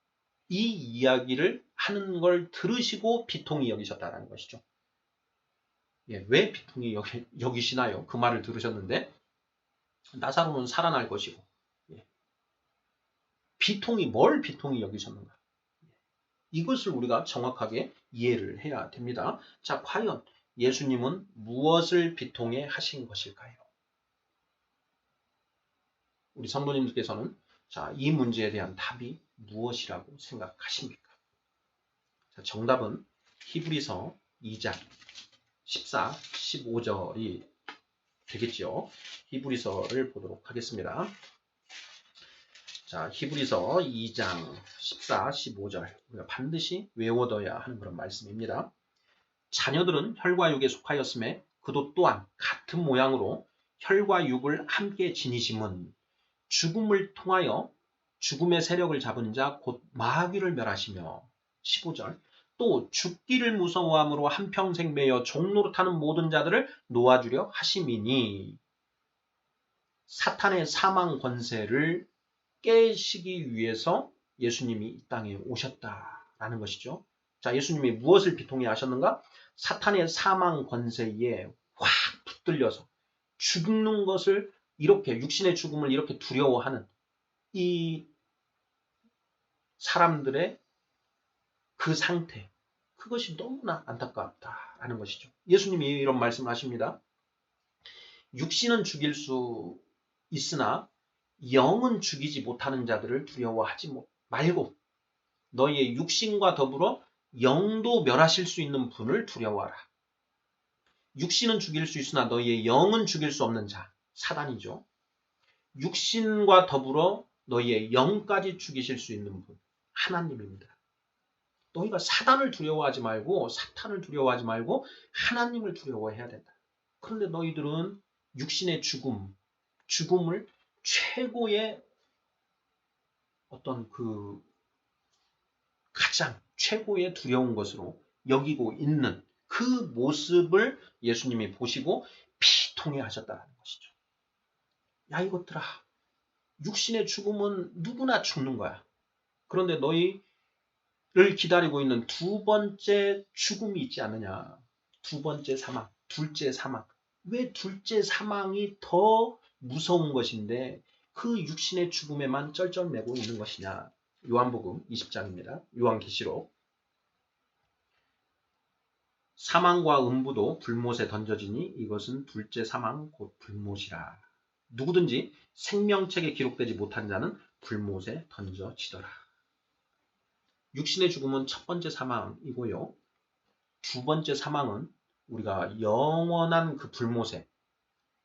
이 이야기를 하는 걸 들으시고 비통히 여기셨다는 것이죠. 왜 비통히 여기시나요? 그 말을 들으셨는데 나사로는 살아날 것이고 뭘 비통히 여기셨는가? 이것을 우리가 정확하게 이해를 해야 됩니다. 자, 과연 예수님은 무엇을 비통해 하신 것일까요? 우리 성도님들께서는 자, 이 문제에 대한 답이 무엇이라고 생각하십니까? 자, 정답은 히브리서 2장 14, 15절이 되겠죠. 히브리서를 보도록 하겠습니다. 자, 히브리서 2장 14, 15절 우리가 반드시 외워둬야 하는 그런 말씀입니다. 자녀들은 혈과 육에 속하였음에 그도 또한 같은 모양으로 혈과 육을 함께 지니심은 죽음을 통하여 죽음의 세력을 잡은 자 곧 마귀를 멸하시며 15절 또 죽기를 무서워함으로 한평생 매여 종노릇하는 모든 자들을 놓아주려 하심이니 사탄의 사망 권세를 깨시기 위해서 예수님이 이 땅에 오셨다라는 것이죠. 자, 예수님이 무엇을 비통해 하셨는가? 사탄의 사망 권세에 확 붙들려서 죽는 것을 이렇게 육신의 죽음을 이렇게 두려워하는 이 사람들의 그 상태, 그것이 너무나 안타깝다라는 것이죠. 예수님이 이런 말씀을 하십니다. 육신은 죽일 수 있으나 영은 죽이지 못하는 자들을 두려워하지 말고 너희의 육신과 더불어 영도 멸하실 수 있는 분을 두려워하라. 육신은 죽일 수 있으나 너희의 영은 죽일 수 없는 자, 사단이죠. 육신과 더불어 너희의 영까지 죽이실 수 있는 분, 하나님입니다. 너희가 사단을 두려워하지 말고 사탄을 두려워하지 말고 하나님을 두려워해야 된다. 그런데 너희들은 육신의 죽음을 최고의 어떤 그 가장 최고의 두려운 것으로 여기고 있는 그 모습을 예수님이 보시고 비통해 하셨다는 것이죠. 야 이것들아, 육신의 죽음은 누구나 죽는 거야. 그런데 너희를 기다리고 있는 두 번째 죽음이 있지 않느냐. 두 번째 사망, 둘째 사망. 왜 둘째 사망이 더 무서운 것인데 그 육신의 죽음에만 쩔쩔매고 있는 것이냐. 요한복음 20장입니다. 요한계시록. 사망과 음부도 불못에 던져지니 이것은 둘째 사망 곧 불못이라. 누구든지 생명책에 기록되지 못한 자는 불못에 던져지더라. 육신의 죽음은 첫 번째 사망이고요. 두 번째 사망은 우리가 영원한 그 불못에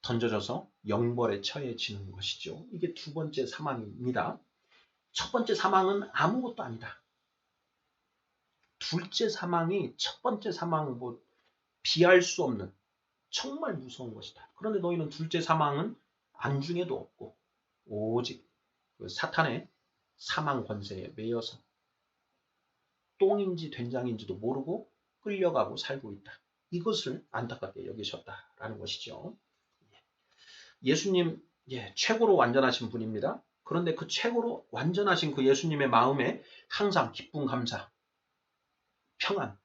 던져져서 영벌에 처해지는 것이죠. 이게 두 번째 사망입니다. 첫 번째 사망은 아무것도 아니다. 둘째 사망이 첫 번째 사망 비할 수 없는 정말 무서운 것이다. 그런데 너희는 둘째 사망은 안중에도 없고 오직 그 사탄의 사망 권세에 매여서 똥인지 된장인지도 모르고 끌려가고 살고 있다. 이것을 안타깝게 여기셨다라는 것이죠. 예수님 최고로 완전하신 분입니다. 그런데 그 최고로 완전하신 그 예수님의 마음에 항상 기쁨, 감사, 평안,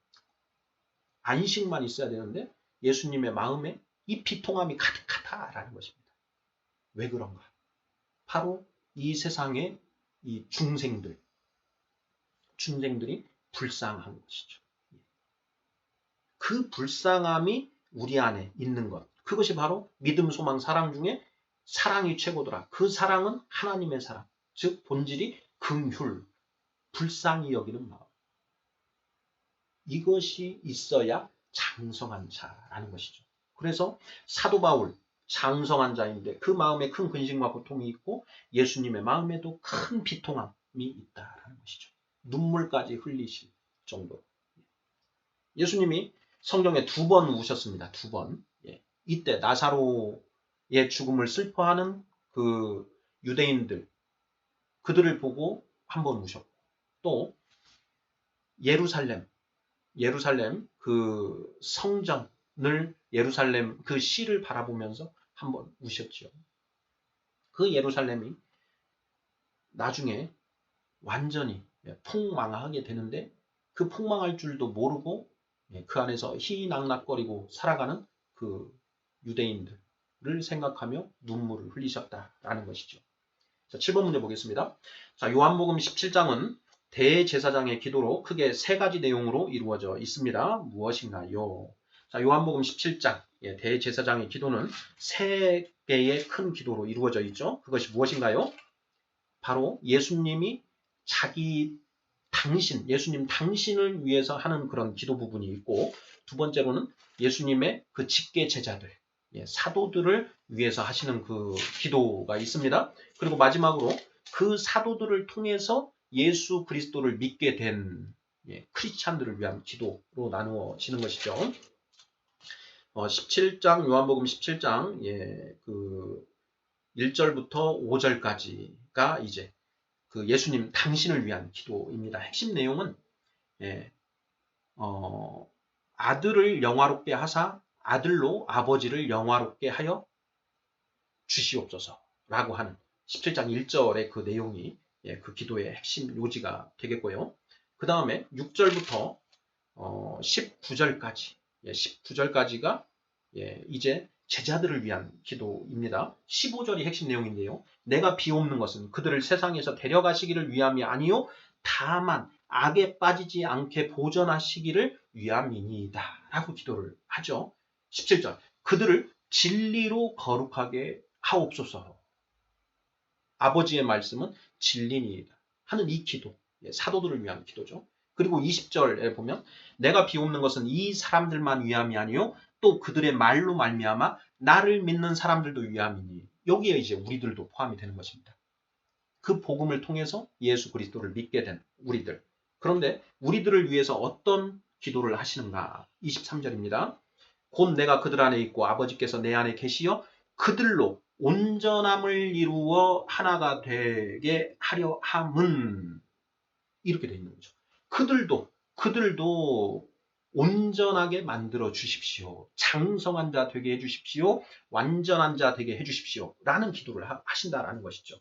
안식만 있어야 되는데 예수님의 마음에 이 비통함이 가득하다라는 것입니다. 왜 그런가? 바로 이 세상의 이 중생들이 불쌍한 것이죠. 그 불쌍함이 우리 안에 있는 것. 그것이 바로 믿음, 소망, 사랑 중에 사랑이 최고더라. 그 사랑은 하나님의 사랑. 즉 본질이 긍휼, 불쌍히 여기는 마음. 이것이 있어야 장성한 자라는 것이죠. 그래서 사도 바울 장성한 자인데 그 마음에 큰 근심과 고통이 있고 예수님의 마음에도 큰 비통함이 있다라는 것이죠. 눈물까지 흘리실 정도. 예수님이 성경에 2번 우셨습니다. 2번. 이때 나사로의 죽음을 슬퍼하는 그 유대인들 그들을 보고 한 번 우셨고 또 예루살렘 그 성전을 예루살렘 그 시를 바라보면서 한 번 우셨죠. 그 예루살렘이 나중에 완전히 폭망하게 되는데 그 폭망할 줄도 모르고 그 안에서 희희낙낙거리고 살아가는 그 유대인들을 생각하며 눈물을 흘리셨다라는 것이죠. 자, 7번 문제 보겠습니다. 자, 요한복음 17장은 대제사장의 기도로 크게 3가지 내용으로 이루어져 있습니다. 무엇인가요? 자, 요한복음 17장 대제사장의 기도는 3개의 큰 기도로 이루어져 있죠. 그것이 무엇인가요? 바로 예수님이 예수님 당신을 위해서 하는 그런 기도 부분이 있고 두 번째로는 예수님의 그 직계 제자들, 사도들을 위해서 하시는 그 기도가 있습니다. 그리고 마지막으로 그 사도들을 통해서 예수 그리스도를 믿게 된 크리스찬들을 위한 기도로 나누어지는 것이죠. 17장 요한복음 17장 그 1절부터 5절까지가 이제 그 예수님 당신을 위한 기도입니다. 핵심 내용은 아들을 영화롭게 하사 아들로 아버지를 영화롭게 하여 주시옵소서라고 하는 17장 1절의 그 내용이 그 기도의 핵심 요지가 되겠고요. 그 다음에 6절부터 19절까지가 이제 제자들을 위한 기도입니다. 15절이 핵심 내용인데요. 내가 비옵는 것은 그들을 세상에서 데려가시기를 위함이 아니요 다만 악에 빠지지 않게 보전하시기를 위함이니이다 라고 기도를 하죠. 17절 그들을 진리로 거룩하게 하옵소서. 아버지의 말씀은 진리니이다 하는 이 기도, 사도들을 위한 기도죠. 그리고 20절에 보면 내가 비옵는 것은 이 사람들만 위함이 아니요 또 그들의 말로 말미암아 나를 믿는 사람들도 위함이니, 여기에 이제 우리들도 포함이 되는 것입니다. 그 복음을 통해서 예수 그리스도를 믿게 된 우리들. 그런데 우리들을 위해서 어떤 기도를 하시는가? 23절입니다. 곧 내가 그들 안에 있고 아버지께서 내 안에 계시어 그들로 온전함을 이루어 하나가 되게 하려 함은, 이렇게 되어 있는 거죠. 그들도 온전하게 만들어 주십시오. 장성한 자 되게 해 주십시오. 완전한 자 되게 해 주십시오. 라는 기도를 하신다라는 것이죠.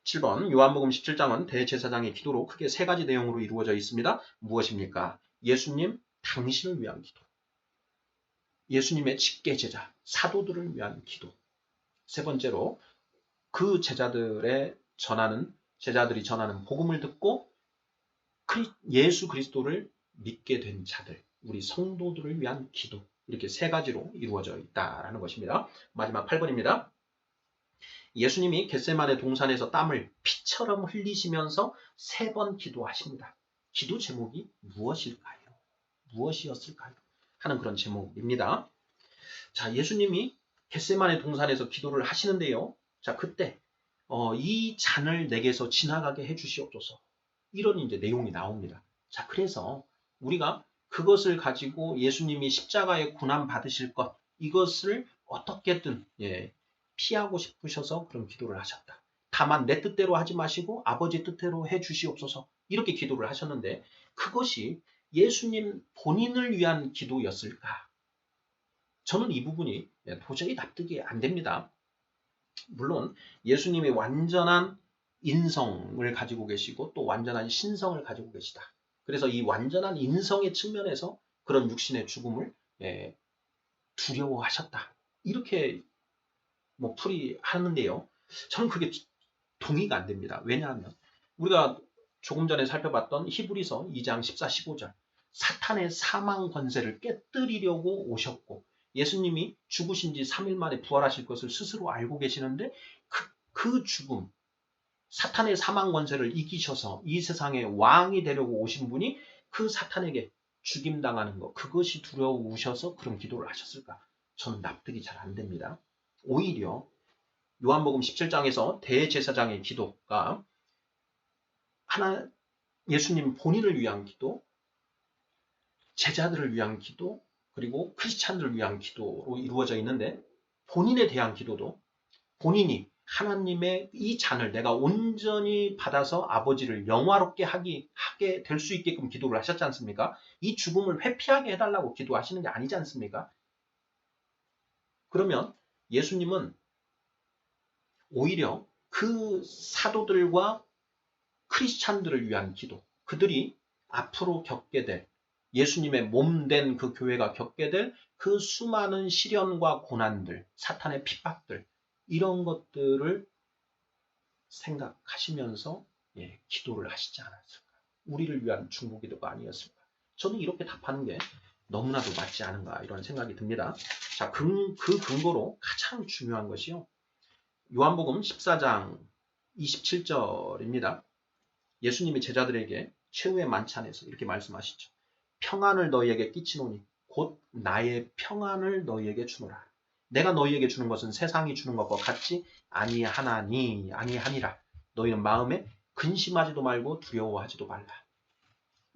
7번 요한복음 17장은 대제사장의 기도로 크게 세 가지 내용으로 이루어져 있습니다. 무엇입니까? 예수님, 당신을 위한 기도. 예수님의 직계제자, 사도들을 위한 기도. 세 번째로 그 제자들이 전하는 복음을 듣고 예수 그리스도를 믿게 된 자들, 우리 성도들을 위한 기도. 이렇게 세 가지로 이루어져 있다라는 것입니다. 마지막 8번입니다. 예수님이 겟세마네 동산에서 땀을 피처럼 흘리시면서 3번 기도하십니다. 기도 제목이 무엇이었을까요? 하는 그런 제목입니다. 자, 예수님이 겟세마네 동산에서 기도를 하시는데요. 자, 그때 이 잔을 내게서 지나가게 해주시옵소서. 이런 이제 내용이 나옵니다. 자, 그래서 우리가 그것을 가지고 예수님이 십자가에 고난 받으실 것, 이것을 어떻게든 피하고 싶으셔서 그런 기도를 하셨다. 다만 내 뜻대로 하지 마시고 아버지 뜻대로 해 주시옵소서. 이렇게 기도를 하셨는데, 그것이 예수님 본인을 위한 기도였을까? 저는 이 부분이 도저히 납득이 안 됩니다. 물론 예수님이 완전한 인성을 가지고 계시고 또 완전한 신성을 가지고 계시다. 그래서 이 완전한 인성의 측면에서 그런 육신의 죽음을 두려워하셨다. 이렇게 풀이하는데요. 저는 그게 동의가 안 됩니다. 왜냐하면 우리가 조금 전에 살펴봤던 히브리서 2장 14, 15절, 사탄의 사망 권세를 깨뜨리려고 오셨고 예수님이 죽으신 지 3일 만에 부활하실 것을 스스로 알고 계시는데 그 죽음, 사탄의 사망 권세를 이기셔서 이 세상의 왕이 되려고 오신 분이 그 사탄에게 죽임당하는 것, 그것이 두려우셔서 그런 기도를 하셨을까? 저는 납득이 잘 안 됩니다. 오히려 요한복음 17장에서 대제사장의 기도가 예수님 본인을 위한 기도, 제자들을 위한 기도, 그리고 크리스찬들을 위한 기도로 이루어져 있는데, 본인에 대한 기도도 본인이 하나님의 이 잔을 내가 온전히 받아서 아버지를 영화롭게 하게 될 수 있게끔 기도를 하셨지 않습니까? 이 죽음을 회피하게 해달라고 기도하시는 게 아니지 않습니까? 그러면 예수님은 오히려 그 사도들과 크리스찬들을 위한 기도, 그들이 앞으로 겪게 될, 예수님의 몸된 그 교회가 겪게 될 그 수많은 시련과 고난들, 사탄의 핍박들, 이런 것들을 생각하시면서 기도를 하시지 않았을까? 우리를 위한 중보기도가 아니었을까? 저는 이렇게 답하는 게 너무나도 맞지 않은가, 이런 생각이 듭니다. 자, 그 근거로 가장 중요한 것이요, 요한복음 14장 27절입니다. 예수님이 제자들에게 최후의 만찬에서 이렇게 말씀하시죠. 평안을 너희에게 끼치노니 곧 나의 평안을 너희에게 주노라. 내가 너희에게 주는 것은 세상이 주는 것과 같지 아니하니라. 너희는 마음에 근심하지도 말고 두려워하지도 말라.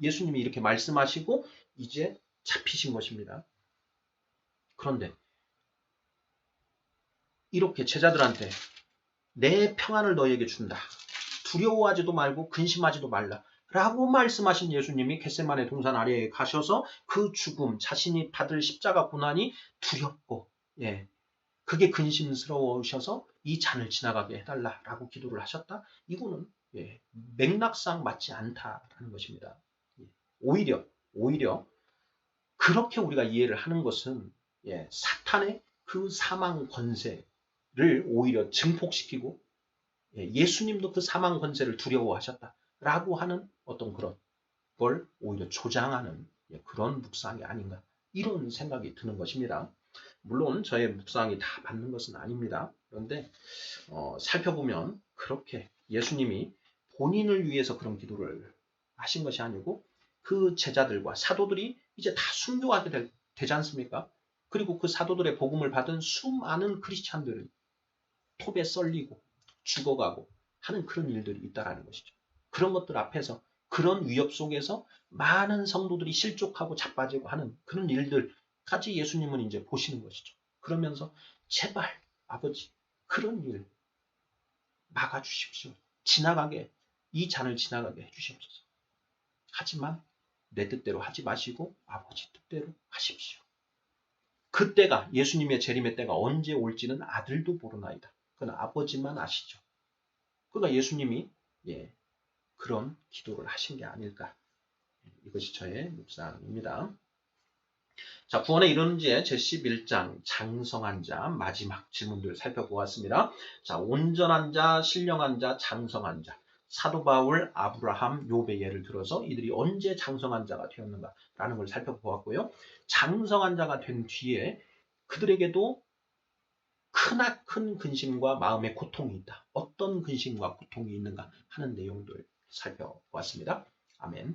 예수님이 이렇게 말씀하시고 이제 잡히신 것입니다. 그런데 이렇게 제자들한테 내 평안을 너희에게 준다. 두려워하지도 말고 근심하지도 말라. 라고 말씀하신 예수님이 겟세마네 동산 아래에 가셔서 그 죽음, 자신이 받을 십자가 고난이 두렵고, 그게 근심스러우셔서 이 잔을 지나가게 해달라라고 기도를 하셨다. 이거는 맥락상 맞지 않다라는 것입니다. 오히려 그렇게 우리가 이해를 하는 것은 사탄의 그 사망 권세를 오히려 증폭시키고 예수님도 그 사망 권세를 두려워하셨다라고 하는 어떤 그런 걸 오히려 조장하는 그런 묵상이 아닌가, 이런 생각이 드는 것입니다. 물론 저의 묵상이 다 맞는 것은 아닙니다. 그런데 살펴보면 그렇게 예수님이 본인을 위해서 그런 기도를 하신 것이 아니고 그 제자들과 사도들이 이제 다 순교하게 되지 않습니까? 그리고 그 사도들의 복음을 받은 수많은 크리스찬들은 톱에 썰리고 죽어가고 하는 그런 일들이 있다라는 것이죠. 그런 것들 앞에서 그런 위협 속에서 많은 성도들이 실족하고 자빠지고 하는 그런 일들까지 예수님은 이제 보시는 것이죠. 그러면서 제발 아버지 그런 일 막아주십시오. 지나가게 이 잔을 지나가게 해주시옵소서. 하지만 내 뜻대로 하지 마시고 아버지 뜻대로 하십시오. 그때가 예수님의 재림의 때가 언제 올지는 아들도 모르나이다. 그건 아버지만 아시죠. 그러니까 예수님이 그런 기도를 하신 게 아닐까. 이것이 저의 묵상입니다. 자, 구원에 이르는지 제11장 장성한 자 마지막 질문들 살펴보았습니다. 자, 온전한 자, 신령한 자, 장성한 자. 사도 바울, 아브라함, 욥의 예를 들어서 이들이 언제 장성한 자가 되었는가라는 걸 살펴보았고요. 장성한 자가 된 뒤에 그들에게도 크나큰 근심과 마음의 고통이 있다. 어떤 근심과 고통이 있는가 하는 내용들 살펴보았습니다. 아멘.